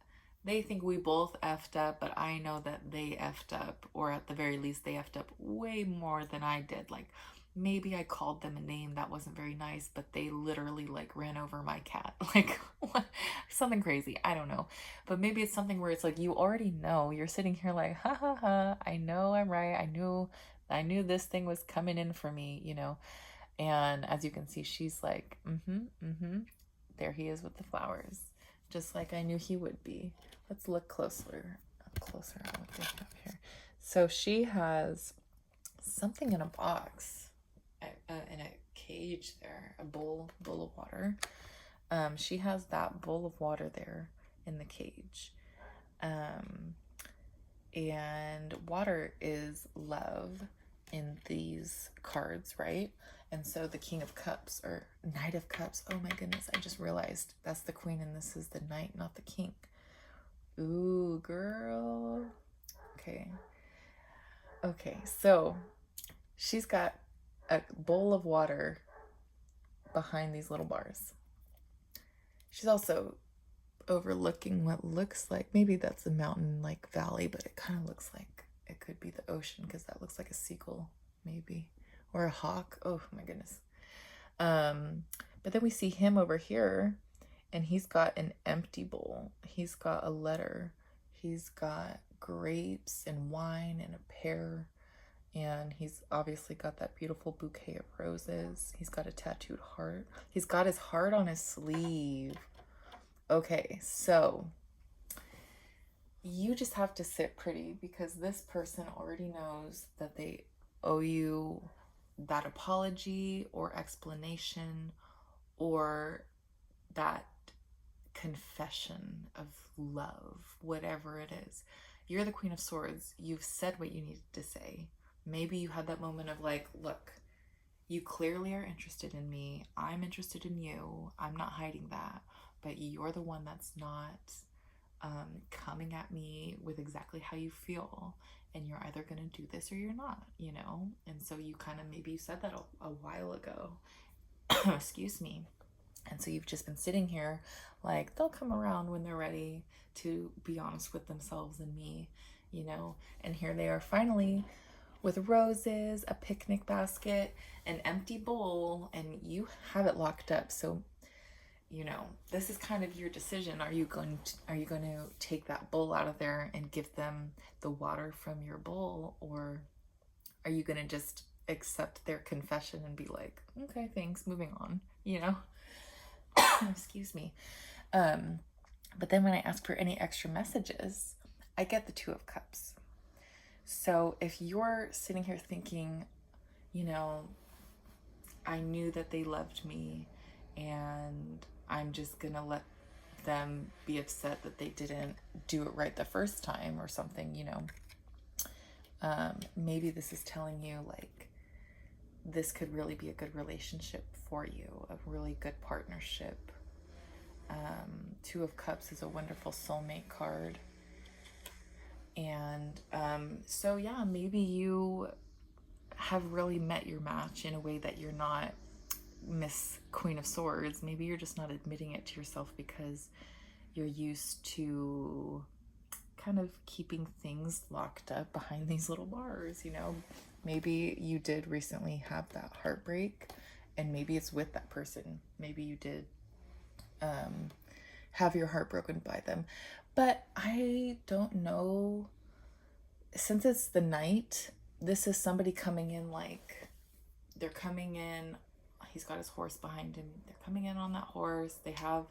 we both effed up, but I know that they effed up, or at the very least they effed up way more than I did. Like, maybe I called them a name that wasn't very nice, but they literally like ran over my cat. Like, what? Something crazy. I don't know. But maybe it's something where it's like, you already know. You're sitting here like, ha ha ha, I know I'm right. I knew this thing was coming in for me, you know. And as you can see, she's like, there he is with the flowers. Just like I knew he would be. Let's look closer at what they have here. So she has something in a box, in a cage there, a bowl of water. She has that bowl of water there in the cage. And water is love in these cards, right? And so the King of Cups, or Knight of Cups, oh my goodness, I just realized that's the Queen and this is the Knight, not the King. Ooh, girl. Okay, so she's got a bowl of water behind these little bars. She's also overlooking what looks like, maybe that's a mountain like valley, but it kind of looks like it could be the ocean, because that looks like a seagull maybe, or a hawk. Oh my goodness. But then we see him over here, and he's got an empty bowl. He's got a letter. He's got grapes and wine and a pear, and he's obviously got that beautiful bouquet of roses. He's got a tattooed heart. He's got his heart on his sleeve. Okay, so you just have to sit pretty, because this person already knows that they owe you that apology or explanation, or that confession of love, whatever it is. You're the Queen of Swords. You've said what you needed to say. Maybe you had that moment of like, look, you clearly are interested in me. I'm interested in you. I'm not hiding that. But you're the one that's not coming at me with exactly how you feel. And you're either going to do this or you're not, you know? And so you kind of maybe said that a while ago. Excuse me. And so you've just been sitting here like, they'll come around when they're ready to be honest with themselves and me, you know? And here they are finally with roses, a picnic basket, an empty bowl, and you have it locked up. So, you know, this is kind of your decision. Are you going to take that bowl out of there and give them the water from your bowl, or are you going to just accept their confession and be like, okay, thanks, moving on, you know? Excuse me. But then when I ask for any extra messages, I get the Two of Cups. So if you're sitting here thinking, you know, I knew that they loved me and I'm just gonna let them be upset that they didn't do it right the first time or something, you know, maybe this is telling you like this could really be a good relationship for you, a really good partnership. Two of Cups is a wonderful soulmate card. And so yeah, maybe you have really met your match in a way that you're not Miss Queen of Swords. Maybe you're just not admitting it to yourself because you're used to kind of keeping things locked up behind these little bars, you know. Maybe you did recently have that heartbreak and maybe it's with that person. Maybe you did have your heart broken by them. But I don't know, since it's the night, this is somebody coming in like, they're coming in, he's got his horse behind him, they're coming in on that horse, they have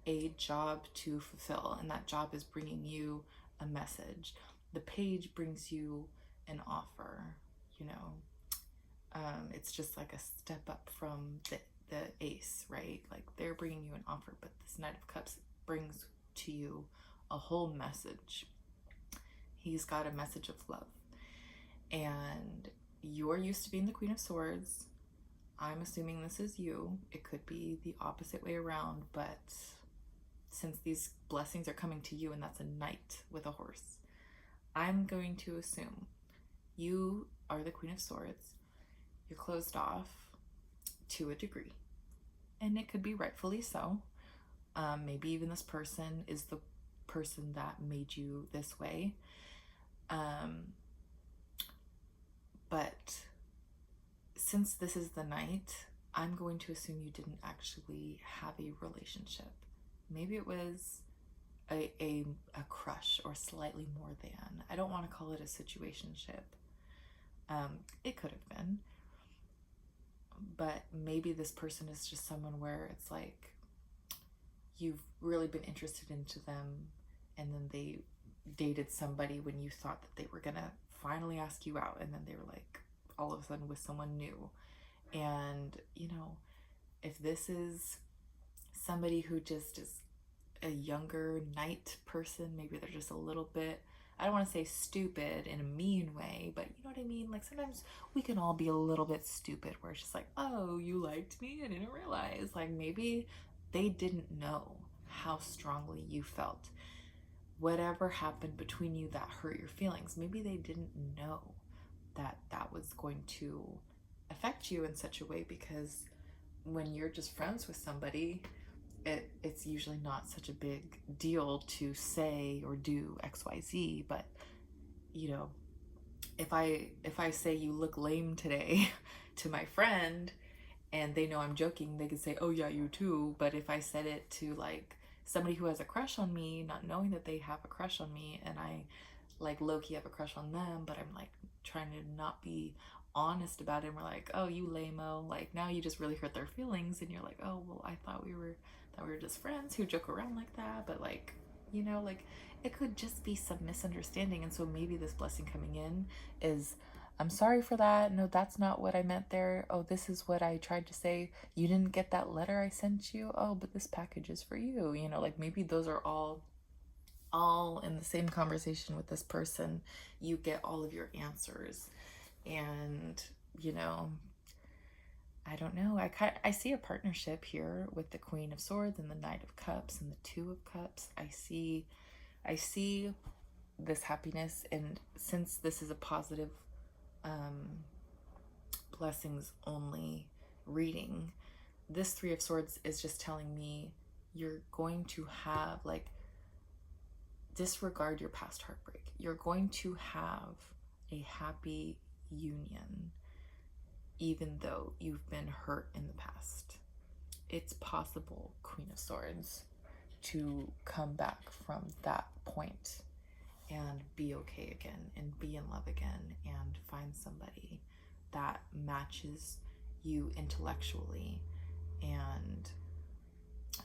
a job to fulfill, and that job is bringing you a message. The page brings you an offer, you know. It's just like a step up from the ace, right? Like they're bringing you an offer, but this Knight of Cups brings to you a whole message. He's got a message of love. And you're used to being the Queen of Swords. I'm assuming this is you. It could be the opposite way around, but since these blessings are coming to you and that's a knight with a horse, I'm going to assume you are the Queen of Swords. You're closed off to a degree, and it could be rightfully so. Maybe even this person is the person that made you this way. But since this is the night, I'm going to assume you didn't actually have a relationship. Maybe it was a crush or slightly more than. I don't want to call it a situationship. It could have been. But maybe this person is just someone where it's like you've really been interested into them, and then they dated somebody when you thought that they were gonna finally ask you out, and then they were like all of a sudden with someone new. And you know, if this is somebody who just is a younger knight person, maybe they're just a little bit, I don't want to say stupid in a mean way, but you know what I mean? Like sometimes we can all be a little bit stupid where it's just like, oh, you liked me? I didn't realize. Like maybe they didn't know how strongly you felt. Whatever happened between you that hurt your feelings, maybe they didn't know that that was going to affect you in such a way, because when you're just friends with somebody, it's usually not such a big deal to say or do XYZ. But you know, if I say you look lame today to my friend and they know I'm joking, they could say, oh yeah, you too. But if I said it to like somebody who has a crush on me, not knowing that they have a crush on me, and I like low-key have a crush on them, but I'm like trying to not be honest about it, and we're like, oh, you lame-o, like now you just really hurt their feelings, and you're like, oh well, I thought we were just friends who joke around like that. But like, you know, like it could just be some misunderstanding. And so maybe this blessing coming in is I'm sorry for that. No, that's not what I meant there. Oh, this is what I tried to say. You didn't get that letter I sent you. Oh, but this package is for you. You know, like maybe those are all in the same conversation with this person. You get all of your answers. And, you know, I don't know. I see a partnership here with the Queen of Swords and the Knight of Cups and the Two of Cups. I see this happiness, and since this is a positive blessings only reading, this Three of Swords is just telling me you're going to have, like, disregard your past heartbreak. You're going to have a happy union even though you've been hurt in the past. It's possible, Queen of Swords, to come back from that point and be okay again and be in love again and find somebody that matches you intellectually and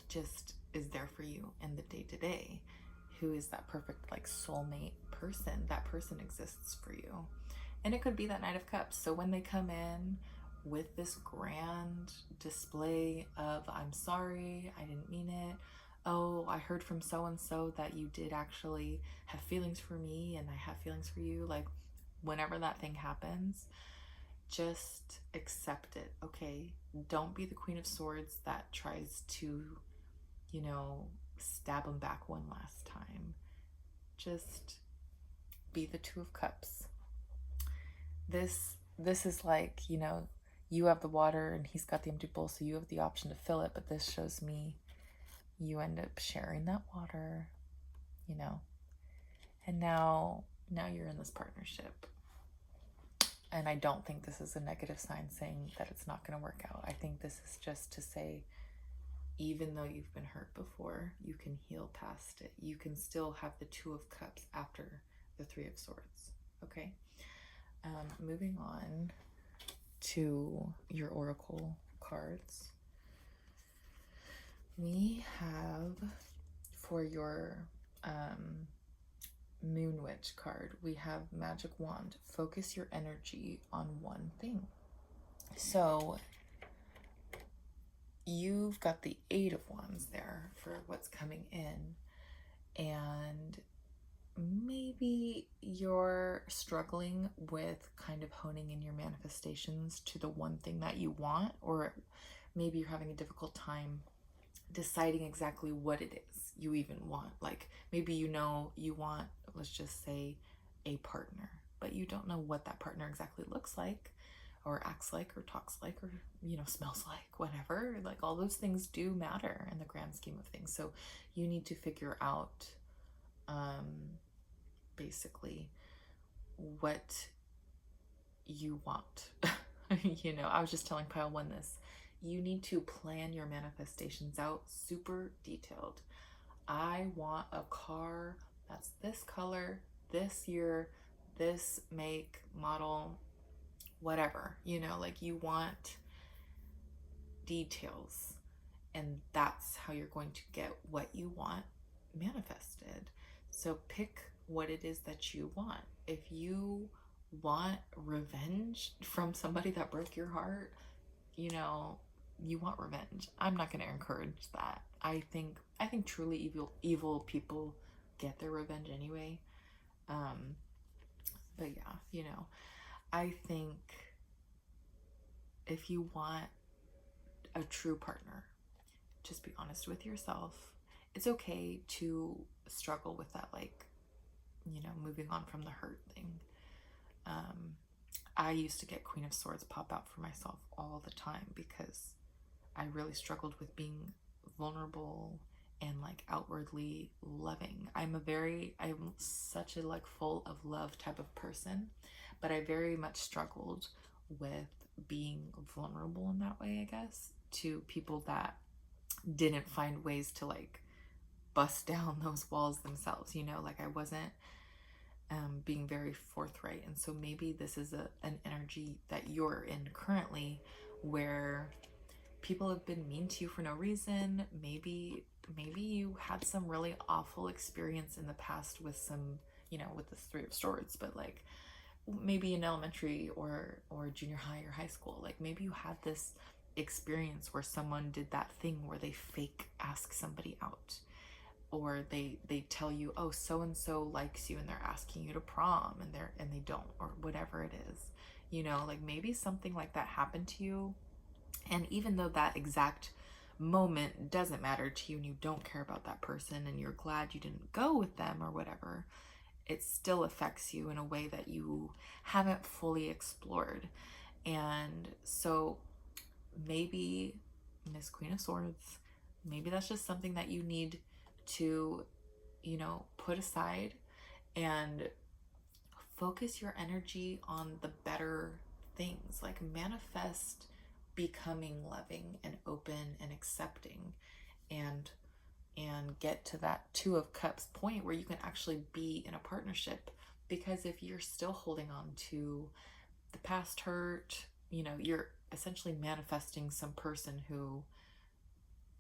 just is there for you in the day-to-day, who is that perfect, like, soulmate person. That person exists for you. And it could be that Knight of Cups. So when they come in with this grand display of, I'm sorry, I didn't mean it. Oh, I heard from so-and-so that you did actually have feelings for me and I have feelings for you. Like, whenever that thing happens, just accept it, okay? Don't be the Queen of Swords that tries to, you know, stab them back one last time. Just be the Two of Cups. This is like, you know, you have the water and he's got the empty bowl, so you have the option to fill it, but this shows me you end up sharing that water, you know. And now you're in this partnership. And I don't think this is a negative sign saying that it's not going to work out. I think this is just to say, even though you've been hurt before, you can heal past it. You can still have the Two of Cups after the Three of Swords, okay? Moving on to your oracle cards. We have, for your Moon Witch card, we have Magic Wand. Focus your energy on one thing. So you've got the Eight of Wands there for what's coming in, and maybe you're struggling with kind of honing in your manifestations to the one thing that you want, or maybe you're having a difficult time deciding exactly what it is you even want. Like, maybe you know you want, let's just say, a partner, but you don't know what that partner exactly looks like or acts like or talks like or, you know, smells like, whatever. Like, all those things do matter in the grand scheme of things. So you need to figure out basically what you want. You know, I was just telling Pile One this. You need to plan your manifestations out super detailed. I want a car that's this color, this year, this make, model, whatever. You know, like, you want details, and that's how you're going to get what you want manifested. So pick what it is that you want. If you want revenge from somebody that broke your heart, you know, you want revenge. I'm not going to encourage that. I think truly evil people get their revenge anyway. But yeah, you know, I think if you want a true partner, just be honest with yourself. It's okay to struggle with that, like, you know, moving on from the hurt thing. I used to get Queen of Swords pop out for myself all the time because I really struggled with being vulnerable and, like, outwardly loving. I'm such a, like, full of love type of person, but I very much struggled with being vulnerable in that way, I guess, to people that didn't find ways to, like, bust down those walls themselves, you know. Like, I wasn't being very forthright. And so maybe this is an energy that you're in currently, where people have been mean to you for no reason. Maybe you had some really awful experience in the past with some, you know, with this Three of Swords, but, like, maybe in elementary or junior high or high school, like maybe you had this experience where someone did that thing where they fake ask somebody out, or they tell you, oh, so and so likes you and they're asking you to prom, and they don't, or whatever it is, you know, like maybe something like that happened to you. And even though that exact moment doesn't matter to you and you don't care about that person and you're glad you didn't go with them or whatever, it still affects you in a way that you haven't fully explored. And so maybe, Miss Queen of Swords, maybe that's just something that you need to, you know, put aside and focus your energy on the better things. Like manifest becoming loving and open and accepting, and get to that Two of Cups point where you can actually be in a partnership. Because if you're still holding on to the past hurt, you know, you're essentially manifesting some person who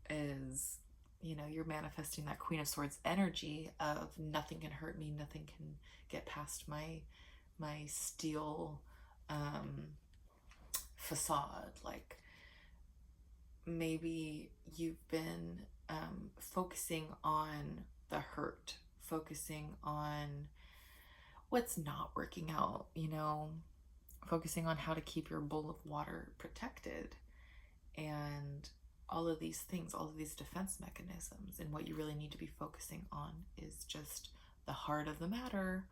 is, you know, you're manifesting that Queen of Swords energy of nothing can hurt me, nothing can get past my steel facade. Like maybe you've been focusing on the hurt, focusing on what's not working out, you know, focusing on how to keep your bowl of water protected, and all of these things, all of these defense mechanisms. And what you really need to be focusing on is just the heart of the matter,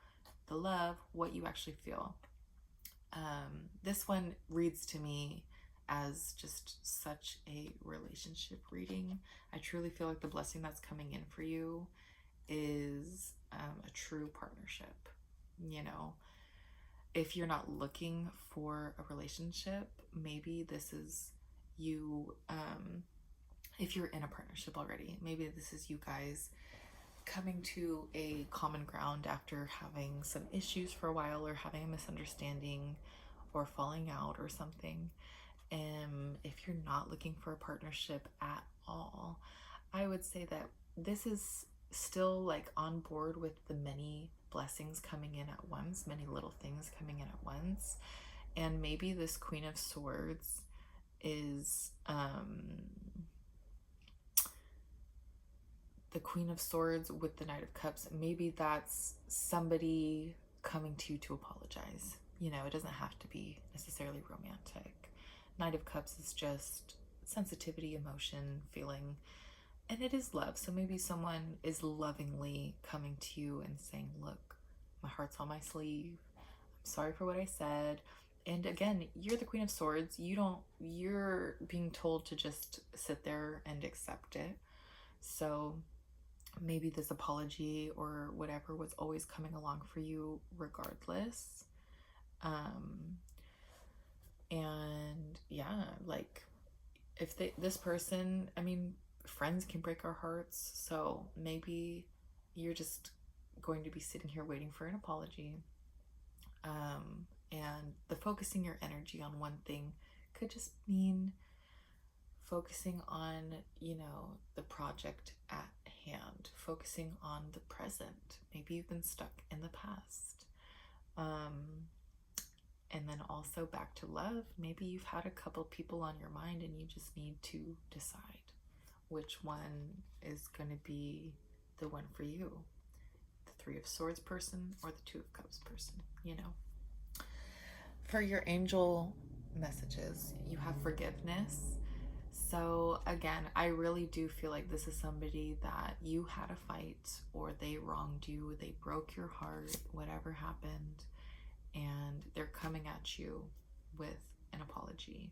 the love, what you actually feel. This one reads to me as just such a relationship reading. I truly feel like the blessing that's coming in for you is a true partnership. You know, if you're not looking for a relationship, maybe this is you. If you're in a partnership already, maybe this is you guys coming to a common ground after having some issues for a while, or having a misunderstanding or falling out or something. If you're not looking for a partnership at all, I would say that this is still like on board with the many blessings coming in at once, many little things coming in at once. And maybe this Queen of Swords is the Queen of Swords with the Knight of Cups. Maybe that's somebody coming to you to apologize. You know, it doesn't have to be necessarily romantic. Knight of Cups is just sensitivity, emotion, feeling, and it is love. So maybe someone is lovingly coming to you and saying, look, my heart's on my sleeve. I'm sorry for what I said. And again, you're the Queen of Swords. You're being told to just sit there and accept it. So maybe this apology or whatever was always coming along for you regardless. And yeah, like if this person, I mean, friends can break our hearts. So maybe you're just going to be sitting here waiting for an apology. And the focusing your energy on one thing could just mean focusing on, you know, the project at hand, focusing on the present. Maybe you've been stuck in the past. And then also back to love. Maybe you've had a couple people on your mind and you just need to decide which one is going to be the one for you. The Three of Swords person or the Two of Cups person, you know. For your angel messages, you have forgiveness. So again, I really do feel like this is somebody that you had a fight, or they wronged you, they broke your heart, whatever happened, and they're coming at you with an apology.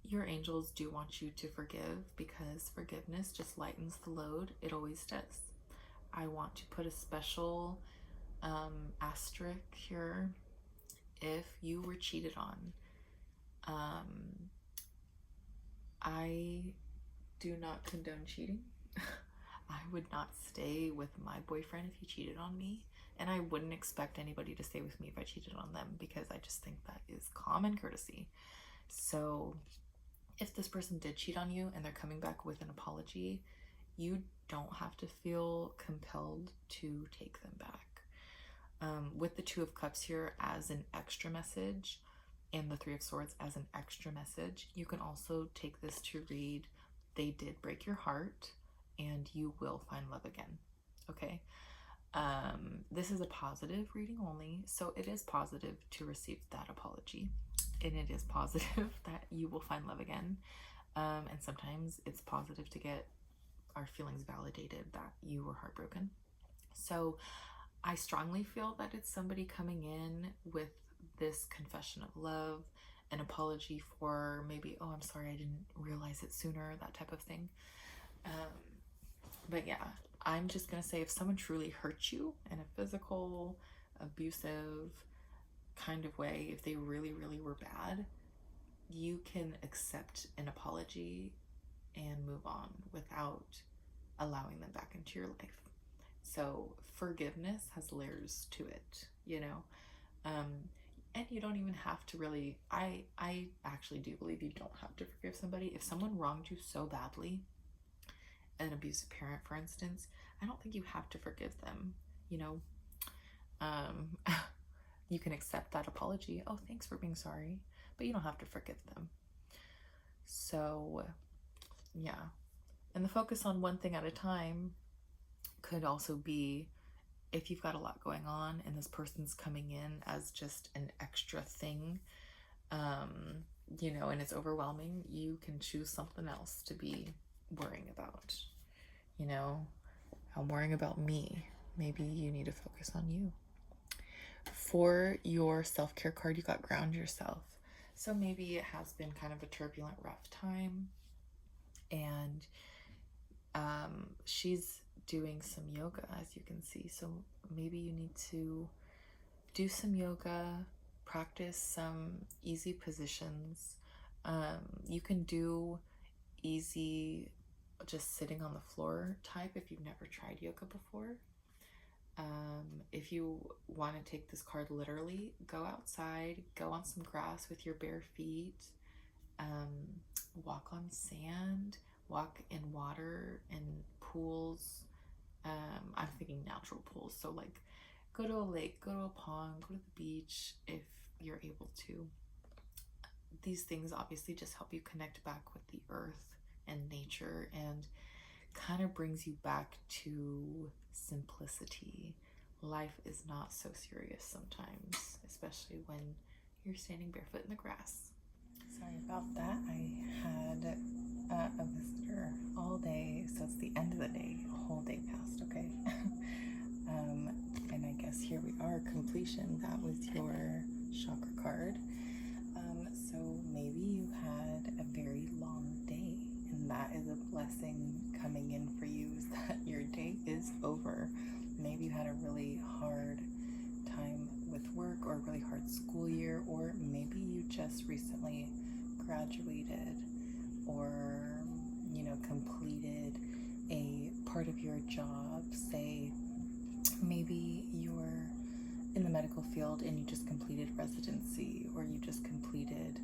Your angels do want you to forgive, because forgiveness just lightens the load. It always does. I want to put a special asterisk here. If you were cheated on, I do not condone cheating. I would not stay with my boyfriend if he cheated on me, and I wouldn't expect anybody to stay with me if I cheated on them, because I just think that is common courtesy. So if this person did cheat on you and they're coming back with an apology, you don't have to feel compelled to take them back. with the Two of Cups here as an extra message and the Three of Swords as an extra message, you can also take this to read, they did break your heart and you will find love again. Okay. This is a positive reading only, so it is positive to receive that apology, and it is positive that you will find love again. And sometimes it's positive to get our feelings validated that you were heartbroken. So I strongly feel that it's somebody coming in with this confession of love, an apology for maybe, oh, I'm sorry, I didn't realize it sooner, that type of thing. But yeah, I'm just gonna say, if someone truly hurt you in a physical, abusive kind of way, if they really, really were bad, you can accept an apology and move on without allowing them back into your life. So forgiveness has layers to it, you know. And you don't even have to really, I actually do believe you don't have to forgive somebody. If someone wronged you so badly, an abusive parent, for instance, I don't think you have to forgive them, you know. You can accept that apology. Oh, thanks for being sorry, but you don't have to forgive them. So yeah, and the focus on one thing at a time could also be, if you've got a lot going on and this person's coming in as just an extra thing, you know, and it's overwhelming, you can choose something else to be worrying about. You know, I'm worrying about me. Maybe you need to focus on you. For your self-care card, you got ground yourself. So maybe it has been kind of a turbulent, rough time, and she's doing some yoga, as you can see. So maybe you need to do some yoga, practice some easy positions. You can do easy, just sitting on the floor type if you've never tried yoga before. If you want to take this card literally, go outside, go on some grass with your bare feet, walk on sand, walk in water and pools. I'm thinking natural pools, so like go to a lake, go to a pond, go to the beach if you're able to. These things obviously just help you connect back with the earth and nature, and kind of brings you back to simplicity. Life is not so serious sometimes, especially when you're standing barefoot in the grass. Sorry about that. I had a visitor all day, so it's the end of the day. A whole day passed, okay? And I guess here we are, completion. That was your chakra card. So maybe you had a very long day, and that is a blessing coming in for you, is that your day is over. Maybe you had a really hard time with work, or a really hard school year, or maybe you just recently graduated, or, you know, completed a part of your job. Say maybe you're in the medical field and you just completed residency, or you just completed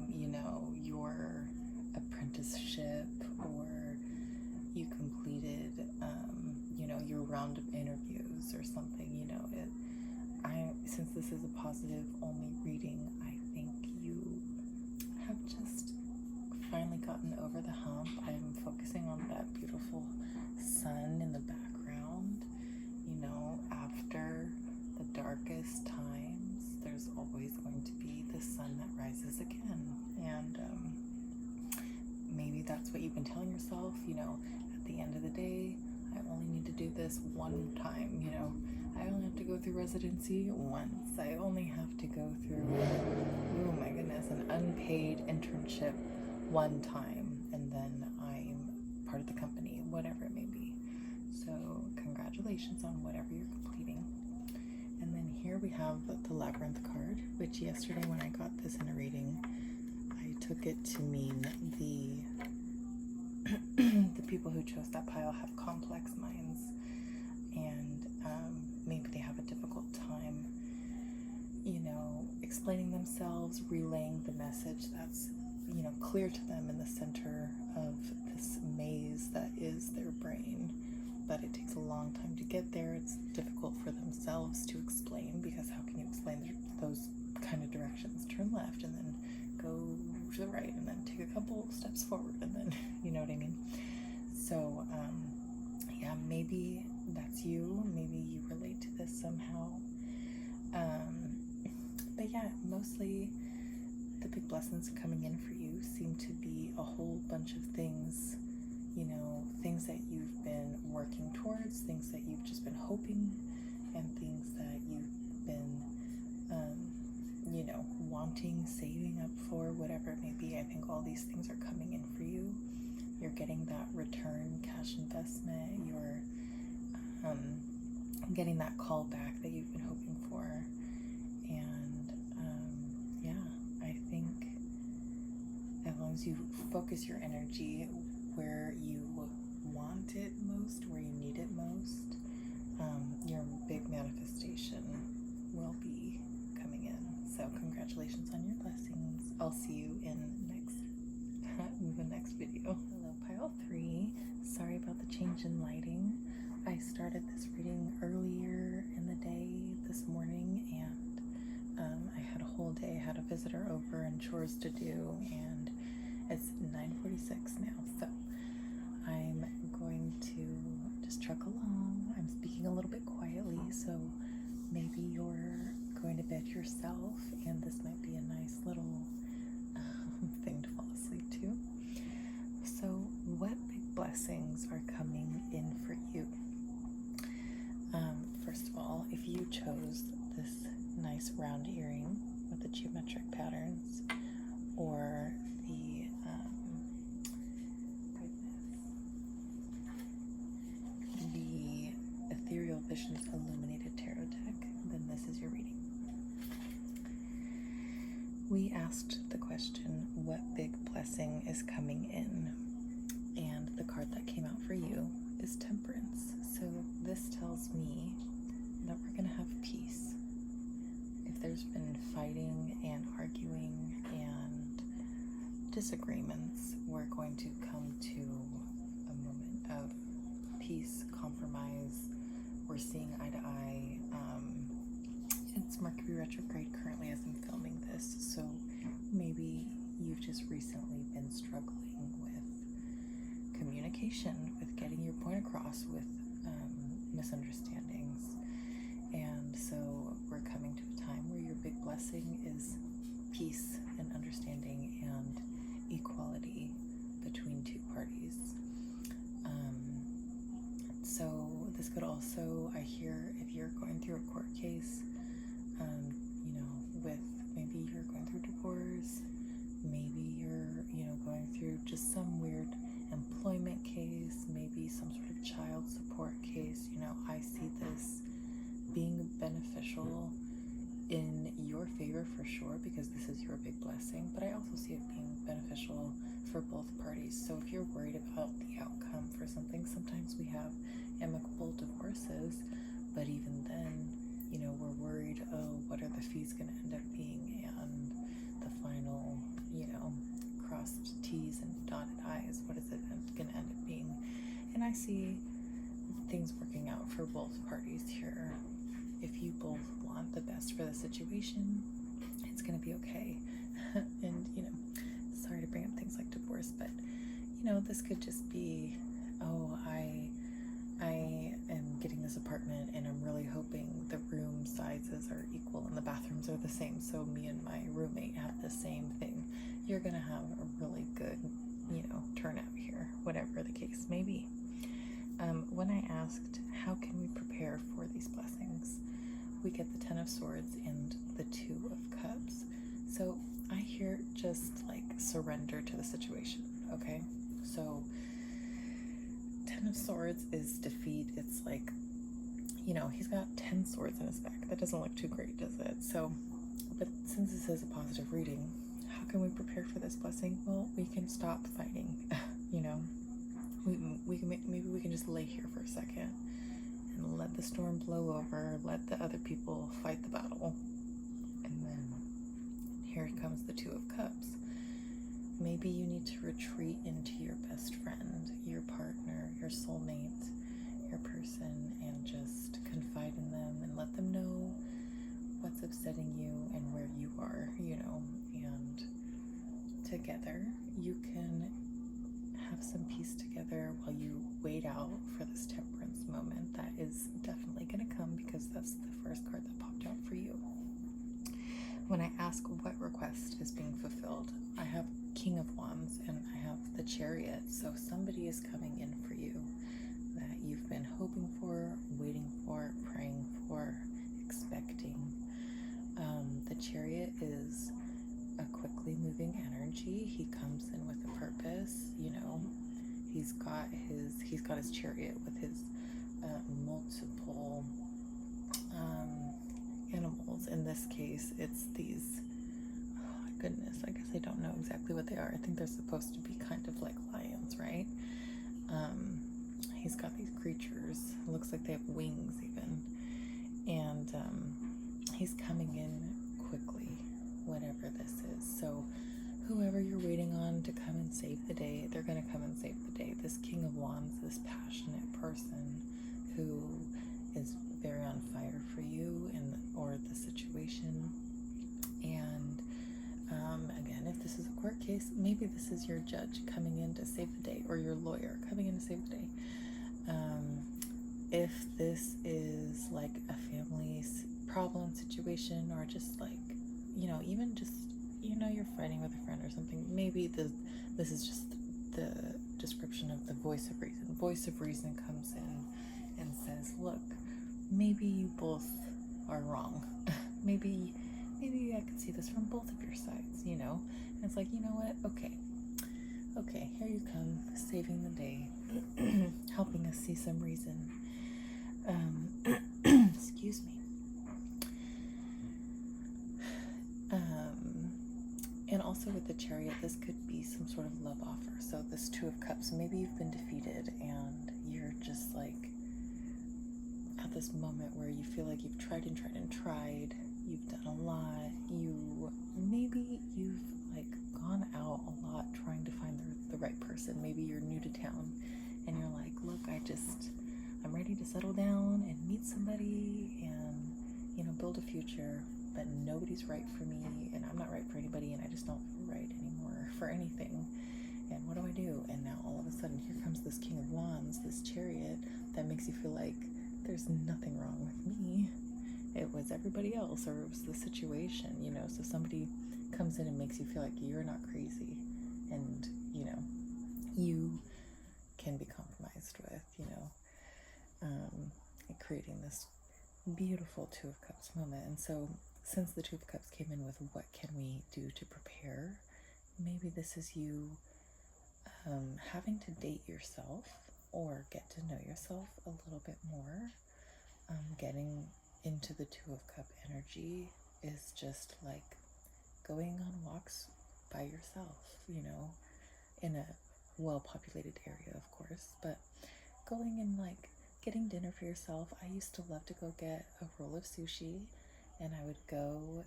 you know, your apprenticeship, or you completed you know, your round of interviews or something. You know, since this is a positive only reading, I think you have just finally gotten over the hump. I'm focusing on that beautiful sun in the background. You know, after the darkest times, there's always going to be the sun that rises again. And maybe that's what you've been telling yourself, you know, at the end of the day, I only need to do this one time, you know. I only have to go through residency once. I only have to go through, oh my goodness, an unpaid internship one time, and then I'm part of the company, whatever it may be. So congratulations on whatever you're completing. And then here we have the Labyrinth card, which yesterday when I got this in a reading, I took it to mean the people who chose that pile have complex minds, and maybe they have a difficult time, you know, explaining themselves, relaying the message that's, you know, clear to them in the center of this maze that is their brain. but it takes a long time to get there. It's difficult for themselves to explain, because how can you explain those kind of directions? Turn left and then go to the right and then take a couple steps forward and then, you know what I mean? So, yeah, maybe that's you. Maybe you relate to this somehow. But yeah, mostly the big blessings coming in for you seem to be a whole bunch of things, you know, things that you've been working towards, things that you've just been hoping, and things that you've been, you know, wanting, saving up for, whatever it may be. I think all these things are coming in for you. You're getting that return cash investment. You're getting that call back that you've been hoping for. And yeah, I think as long as you focus your energy where you want it most, where you need it most, your big manifestation will be coming in. So congratulations on your blessings. I'll see you in the next video. Hello, Pile 3. Sorry about the change in lighting. I started this reading earlier in the day this morning, and I had a whole day. I had a visitor over and chores to do, and it's 9:46 now, so I'm going to just truck along. I'm speaking a little bit quietly, so maybe you're going to bed yourself, and this might be a nice little thing to fall asleep to. So what big blessings are coming in for you? First of all, if you chose this nice round earring with the geometric patterns, or the the Ethereal Visions Illuminated Tarot deck, then this is your reading. We asked the question, what big blessing is coming in? And the card that came out for you is Temperance. So this tells me that we're going to have peace. If there's been fighting and arguing and disagreements, we're going to come to a moment of peace, compromise. We're seeing eye to eye. It's Mercury retrograde currently as I'm filming this, so maybe you've just recently been struggling with communication, with getting your point across, with misunderstandings. And so we're coming to a time where your big blessing is peace and understanding and equality between two parties. So this could also, I hear, if you're going through a court case, you know, with maybe you're going through divorce, maybe you're, you know, going through just some weird employment case, maybe some sort of child support case, you know, I see this being beneficial in your favor for sure, because this is your big blessing, but I also see it being beneficial for both parties. So if you're worried about the outcome for something, sometimes we have amicable divorces, but even then, you know, we're worried, oh, what are the fees going to end up being, and the final, you know, crossed T's and dotted I's, what is it going to end up being? And I see things working out for both parties here. If you both want the best for the situation, it's going to be okay. And, you know, sorry to bring up things like divorce, but, you know, this could just be, oh, I am getting this apartment and I'm really hoping the room sizes are equal and the bathrooms are the same, so me and my roommate have the same thing. You're going to have a really good, you know, turnout here, whatever the case may be. When I asked, how can we prepare for these blessings? We get the Ten of Swords and the Two of Cups. So I hear just like surrender to the situation, okay? So Ten of Swords is defeat. It's like, you know, he's got 10 swords in his back. That doesn't look too great, does it? So, but since this is a positive reading, how can we prepare for this blessing? Well, we can stop fighting, you know? We can maybe we can just lay here for a second and let the storm blow over, let the other people fight the battle. And then here comes the Two of Cups. Maybe you need to retreat into your best friend, your partner, your soulmate, your person and just confide in them and let them know what's upsetting you and where you are, and together you can have some peace together while you wait out for this temperance moment that is definitely going to come, because that's the first card that popped out for you. When I ask what request is being fulfilled, I have King of Wands and I have the Chariot. So somebody is coming in for you that you've been hoping for, waiting for, praying for, expecting. The Chariot is a quickly moving energy. He comes in with a purpose. He's got his chariot with his multiple animals. In this case, it's these, oh my goodness, I guess I don't know exactly what they are. I think they're supposed to be kind of like lions, right? He's got these creatures. It looks like they have wings even. And he's coming in quickly, whatever this is. So whoever you're waiting on to come and save the day, they're going to come and save the day. This King of Wands, this passionate person who is very on fire for you or the situation. And again, if this is a court case, maybe this is your judge coming in to save the day, or your lawyer coming in to save the day. If this is like a family problem situation, or just like, even just, you're fighting with a friend or something, maybe this is just the description of the voice of reason. Voice of reason comes in and says, look, maybe you both are wrong. maybe I could see this from both of your sides, and it's like, you know what, okay, here you come, saving the day, helping us see some reason. Excuse me. And also with the Chariot, this could be some sort of love offer. So this Two of Cups, maybe you've been defeated and you're just like at this moment where you feel like you've tried, you've done a lot, maybe you've like gone out a lot trying to find the right person. Maybe you're new to town and you're like, look, I'm ready to settle down and meet somebody and, build a future, but nobody's right for me and I'm not right for anybody and I just don't feel right anymore for anything. And what do I do? And now all of a sudden here comes this King of Wands, this Chariot that makes you feel like there's nothing wrong with me. It was everybody else, or it was the situation, so somebody comes in and makes you feel like you're not crazy and, you can be compromised with, creating this beautiful Two of Cups moment. And so since the Two of Cups came in with what can we do to prepare, maybe this is you having to date yourself or get to know yourself a little bit more. Getting into the Two of Cup energy is just like going on walks by yourself, in a well-populated area, of course, but going and like getting dinner for yourself. I used to love to go get a roll of sushi, and I would go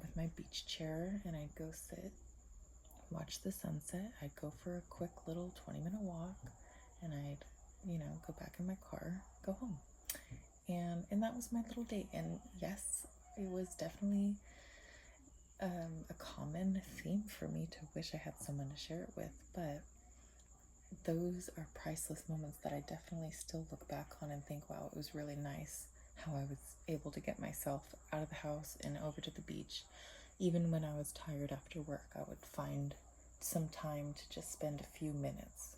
with my beach chair and I'd go sit, watch the sunset. I'd go for a quick little 20-minute walk and I'd, go back in my car, go home. And that was my little date. And yes, it was definitely a common theme for me to wish I had someone to share it with, but those are priceless moments that I definitely still look back on and think, wow, it was really nice how I was able to get myself out of the house and over to the beach. Even when I was tired after work, I would find some time to just spend a few minutes.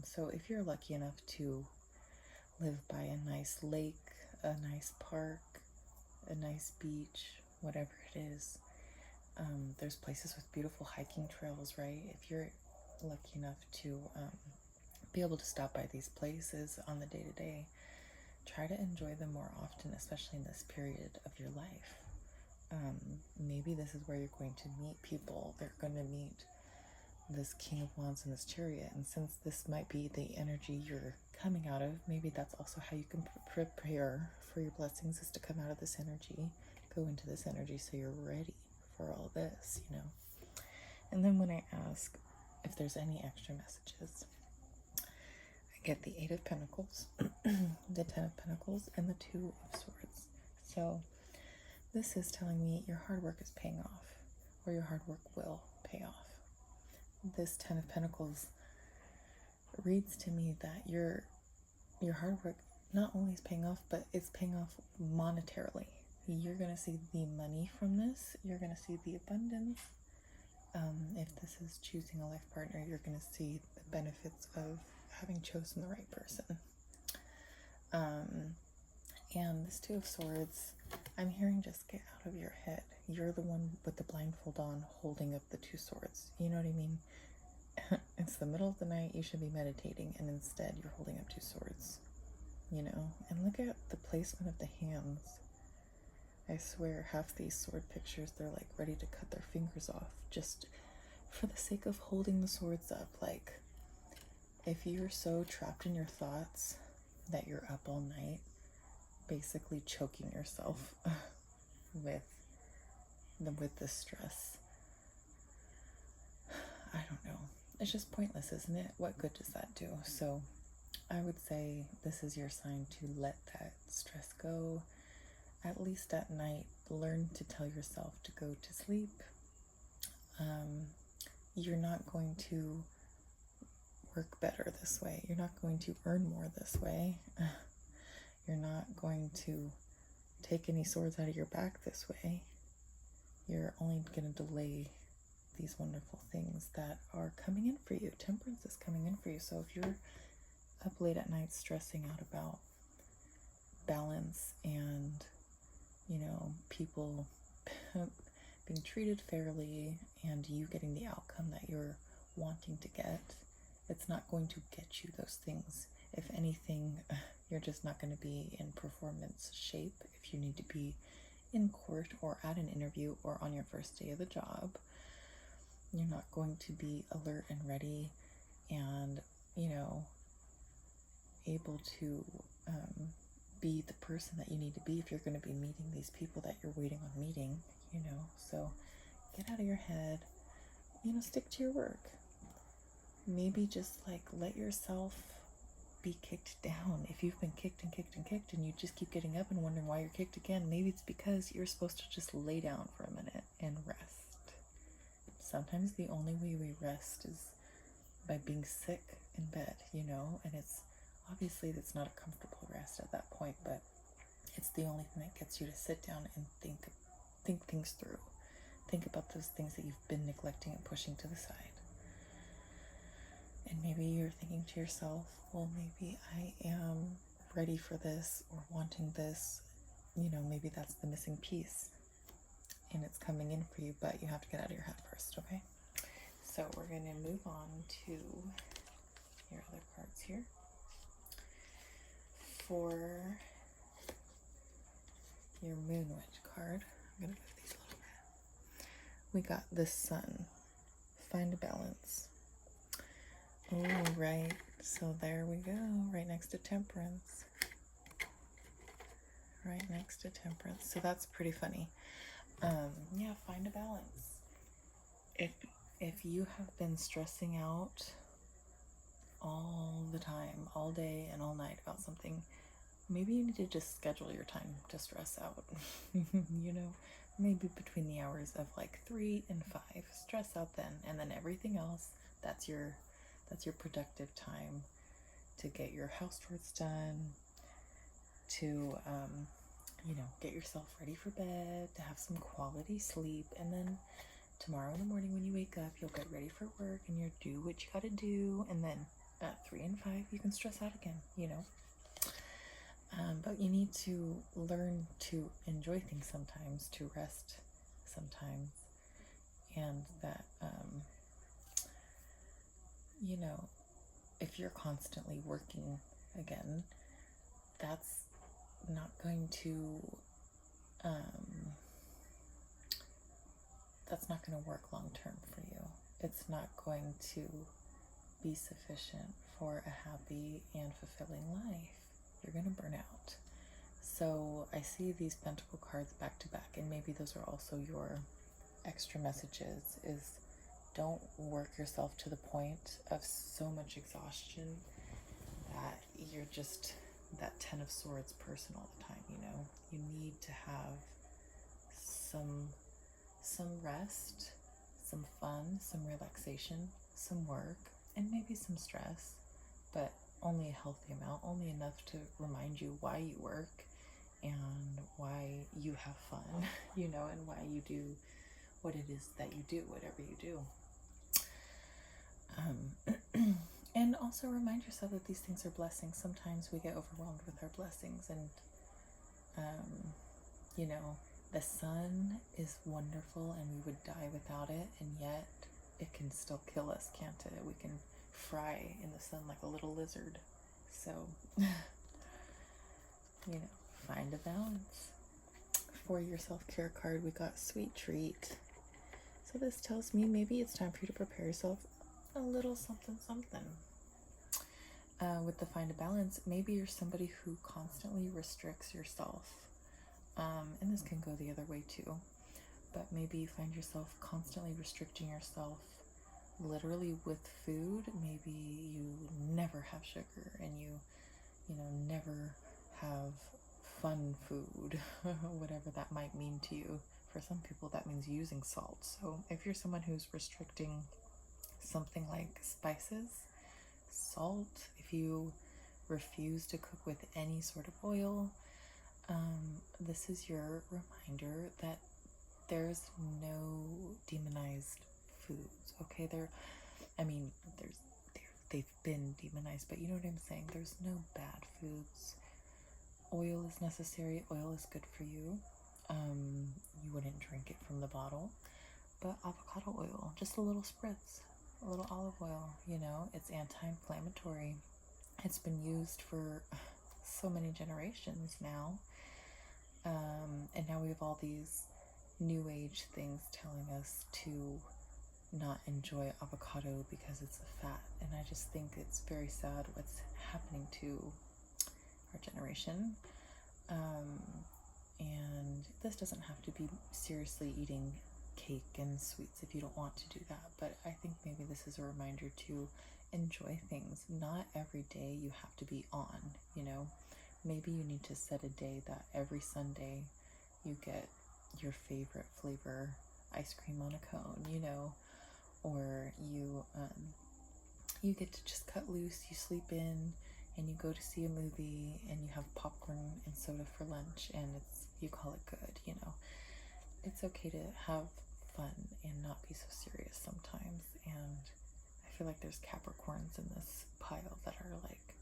So if you're lucky enough to live by a nice lake, a nice park, a nice beach, whatever it is, there's places with beautiful hiking trails, right? If you're lucky enough to be able to stop by these places on the day-to-day, try to enjoy them more often, especially in this period of your life. Maybe this is where you're going to meet people. They're going to meet this King of Wands and this Chariot, and since this might be the energy you're coming out of, maybe that's also how you can prepare for your blessings, is to come out of this energy, go into this energy so you're ready for all this, And then when I ask if there's any extra messages, I get the Eight of Pentacles, the Ten of Pentacles, and the Two of Swords. So this is telling me your hard work is paying off, or your hard work will pay off. This Ten of Pentacles reads to me that your hard work not only is paying off, but it's paying off monetarily. You're going to see the money from this. You're going to see the abundance. If this is choosing a life partner, you're going to see the benefits of having chosen the right person. And this Two of Swords, I'm hearing just get out of your head. You're the one with the blindfold on holding up the two swords. You know what I mean? It's the middle of the night. You should be meditating, and instead you're holding up two swords. You know? And look at the placement of the hands. I swear, half these sword pictures, they're like ready to cut their fingers off just for the sake of holding the swords up. Like, if you're so trapped in your thoughts that you're up all night, basically choking yourself with the stress, I don't know. It's just pointless, isn't it? What good does that do? So I would say this is your sign to let that stress go. At least at night, learn to tell yourself to go to sleep. You're not going to work better this way. You're not going to earn more this way. You're not going to take any swords out of your back this way. You're only going to delay these wonderful things that are coming in for you. Temperance is coming in for you. So if you're up late at night stressing out about balance and, you know, people being treated fairly and you getting the outcome that you're wanting to get, it's not going to get you those things. If anything, you're just not going to be in performance shape if you need to be in court or at an interview or on your first day of the job. You're not going to be alert and ready and, you know, able to be the person that you need to be if you're going to be meeting these people that you're waiting on meeting, you know. So get out of your head, you know, stick to your work. Maybe just like let yourself be kicked down. If you've been kicked and kicked and kicked and you just keep getting up and wondering why you're kicked again, maybe it's because you're supposed to just lay down for a minute and rest. Sometimes the only way we rest is by being sick in bed, you know, and it's obviously that's not a comfortable rest at that point, but it's the only thing that gets you to sit down and think things through. Think about those things that you've been neglecting and pushing to the side. And maybe you're thinking to yourself, well, maybe I am ready for this or wanting this. You know, maybe that's the missing piece and it's coming in for you, but you have to get out of your head first, okay? So we're going to move on to your other cards here. For your Moon Witch card, I'm going to move these a little bit. We got the Sun. Find a balance. Oh, right. So there we go. Right next to Temperance. Right next to Temperance. So that's pretty funny. Yeah, find a balance. If you have been stressing out all the time, all day and all night about something, maybe you need to just schedule your time to stress out. You know, maybe between the hours of like 3 and 5, stress out then, and then everything else, that's your productive time to get your house chores done, to you know, get yourself ready for bed, to have some quality sleep, and then tomorrow in the morning when you wake up, you'll get ready for work and you'll do what you gotta do, and then at 3 and 5 you can stress out again, you know. But you need to learn to enjoy things sometimes, to rest sometimes, and that you know, if you're constantly working again, that's not going to work long term for you. It's not going to be sufficient for a happy and fulfilling life. You're going to burn out. So I see these Pentacle cards back to back, and maybe those are also your extra messages, is don't work yourself to the point of so much exhaustion that you're just that Ten of Swords person all the time, you know? You need to have some rest, some fun, some relaxation, some work, and maybe some stress, but only a healthy amount, only enough to remind you why you work and why you have fun, you know, and why you do what it is that you do, whatever you do. And also remind yourself that these things are blessings. Sometimes we get overwhelmed with our blessings, and you know, the sun is wonderful and we would die without it, and yet it can still kill us, can't it? We can fry in the sun like a little lizard. So, you know, find a balance. For your self-care card, we got Sweet Treat. So this tells me maybe it's time for you to prepare yourself a little something. With the find a balance, maybe you're somebody who constantly restricts yourself. And this can go the other way too. But maybe you find yourself constantly restricting yourself literally with food. Maybe you never have sugar, and you know, never have fun food, whatever that might mean to you. For some people, that means using salt. So if you're someone who's restricting something like spices, salt, if you refuse to cook with any sort of oil, this is your reminder that there's no demonized foods. Okay, they've been demonized, but you know what I'm saying. There's no bad foods. Oil is necessary. Oil is good for you. You wouldn't drink it from the bottle, but avocado oil, just a little spritz, a little olive oil. You know, it's anti-inflammatory. It's been used for so many generations now. And now we have all these new age things telling us to not enjoy avocado because it's a fat. And I just think it's very sad what's happening to our generation. And this doesn't have to be seriously eating cake and sweets if you don't want to do that. But I think maybe this is a reminder to enjoy things. Not every day you have to be on, you know. Maybe you need to set a day that every Sunday you get your favorite flavor ice cream on a cone, you know, or you get to just cut loose, you sleep in, and you go to see a movie, and you have popcorn and soda for lunch, and you call it good, you know. It's okay to have fun and not be so serious sometimes. And I feel like there's Capricorns in this pile that are like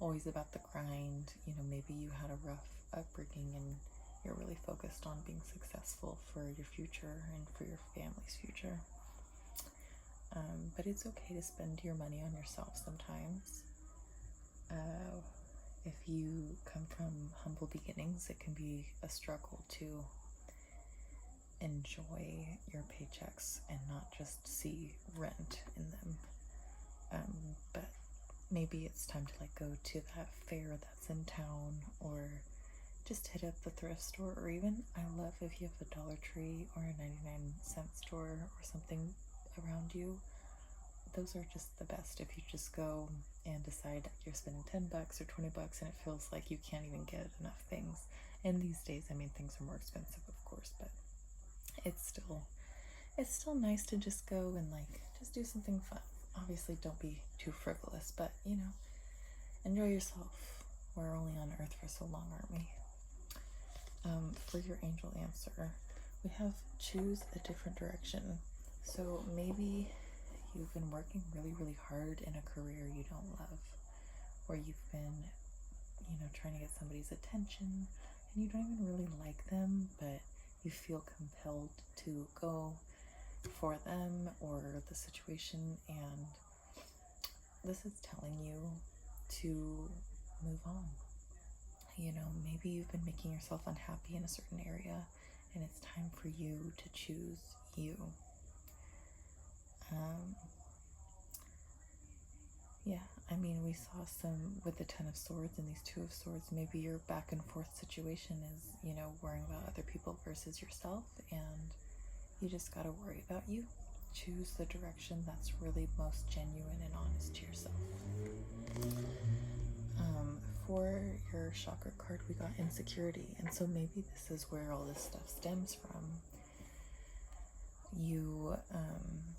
always about the grind. You know, maybe you had a rough upbringing and you're really focused on being successful for your future and for your family's future. But it's okay to spend your money on yourself sometimes. If you come from humble beginnings, it can be a struggle to enjoy your paychecks and not just see rent in them. But maybe it's time to like go to that fair that's in town, or just hit up the thrift store, or even I love if you have a Dollar Tree or a 99-cent store or something around you. Those are just the best. If you just go and decide you're spending $10 or $20 and it feels like you can't even get enough things. And these days, I mean, things are more expensive, of course, but it's still nice to just go and like just do something fun. Obviously, don't be too frivolous, but you know, enjoy yourself. We're only on earth for so long, aren't we? For your angel answer, we have choose a different direction. So maybe you've been working really hard in a career you don't love, or you've been, you know, trying to get somebody's attention and you don't even really like them, but you feel compelled to go for them or the situation, and this is telling you to move on. You know, maybe you've been making yourself unhappy in a certain area, and it's time for you to choose you. Yeah, I mean, we saw some with the Ten of Swords and these Two of Swords. Maybe your back and forth situation is, you know, worrying about other people versus yourself, and you just gotta worry about you. Choose the direction that's really most genuine and honest to yourself. For your chakra card, we got insecurity, and so maybe this is where all this stuff stems from. You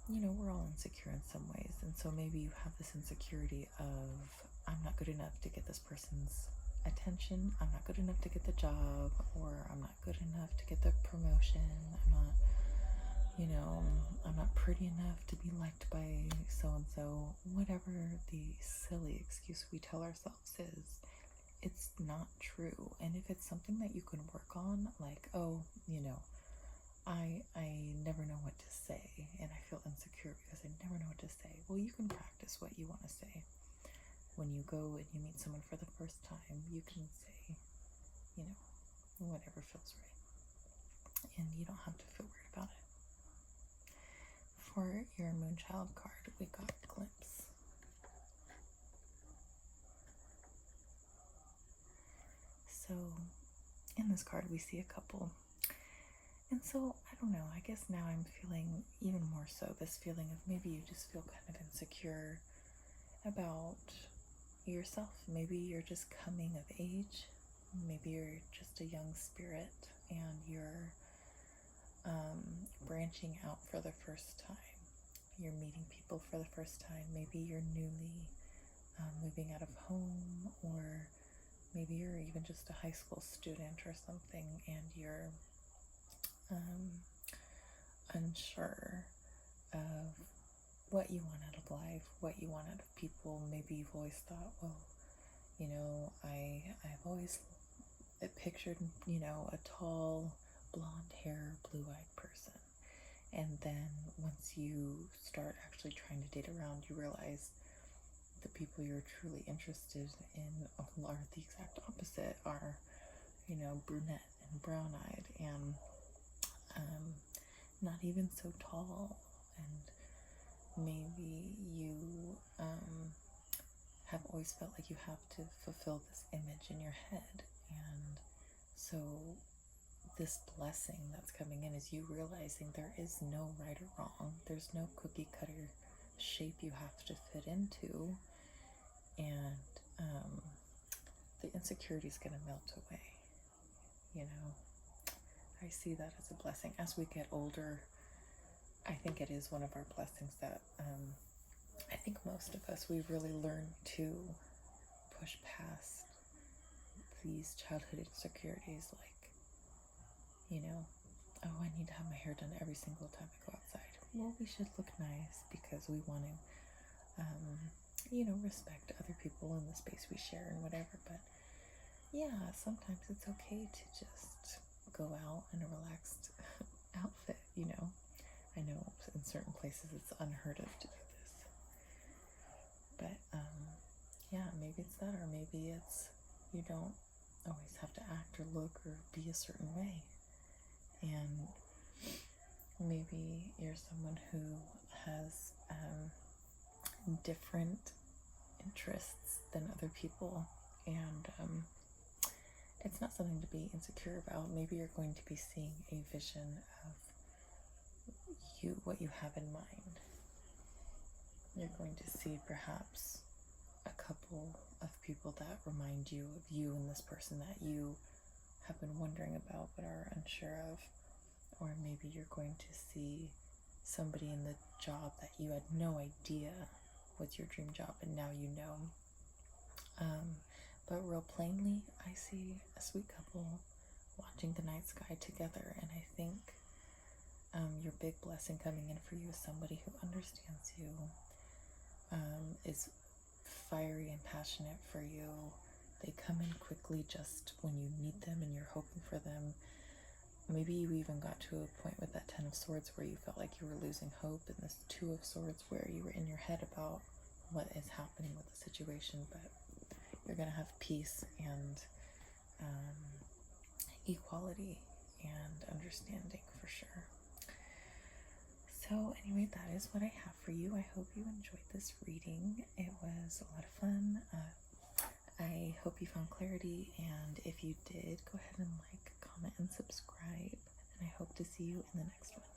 know, we're all insecure in some ways, and so maybe you have this insecurity of, I'm not good enough to get this person's attention, I'm not good enough to get the job, or I'm not good enough to get the promotion, I'm not pretty enough to be liked by so-and-so. Whatever the silly excuse we tell ourselves is, it's not true. And if it's something that you can work on, like, oh, I never know what to say, and I feel insecure because I never know what to say. Well, you can practice what you want to say. When you go and you meet someone for the first time, you can say, whatever feels right. And you don't have to feel weird about it. For your Moonchild card, we got Glimpse. So, in this card, we see a couple. And so, I don't know, I guess now I'm feeling even more so this feeling of maybe you just feel kind of insecure about yourself. Maybe you're just coming of age. Maybe you're just a young spirit and you're branching out for the first time. You're meeting people for the first time. Maybe you're newly moving out of home, or maybe you're even just a high school student or something, and you're unsure of what you want out of life, what you want out of people. Maybe you've always thought, well, I've always pictured, a tall, blonde hair, blue-eyed person. And then once you start actually trying to date around, you realize the people you're truly interested in are the exact opposite, are, brunette and brown-eyed and not even so tall. And maybe you have always felt like you have to fulfill this image in your head. And so this blessing that's coming in is you realizing there is no right or wrong. There's no cookie cutter shape you have to fit into. And the insecurity is going to melt away. I see that as a blessing. As we get older, I think it is one of our blessings that I think most of us, we really learn to push past these childhood insecurities, like, oh, I need to have my hair done every single time I go outside. Well, we should look nice because we want to, respect other people in the space we share and whatever. But yeah, sometimes it's okay to just go out in a relaxed outfit, I know in certain places it's unheard of to do this. But yeah, maybe it's that, or maybe it's you don't always have to act or look or be a certain way. And maybe you're someone who has different interests than other people, and it's not something to be insecure about. Maybe you're going to be seeing a vision of what you have in mind. You're going to see perhaps a couple of people that remind you of you and this person that you have been wondering about but are unsure of. Or maybe you're going to see somebody in the job that you had no idea was your dream job, and now you know. But real plainly, I see a sweet couple watching the night sky together, and I think your big blessing coming in for you is somebody who understands you, is fiery and passionate for you. They come in quickly just when you need them and you're hoping for them. Maybe you even got to a point with that 10 of Swords where you felt like you were losing hope, and this 2 of Swords where you were in your head about what is happening with the situation, but you're going to have peace and equality and understanding for sure. So anyway, that is what I have for you. I hope you enjoyed this reading. It was a lot of fun. I hope you found clarity, and if you did, go ahead and like, comment, and subscribe, and I hope to see you in the next one.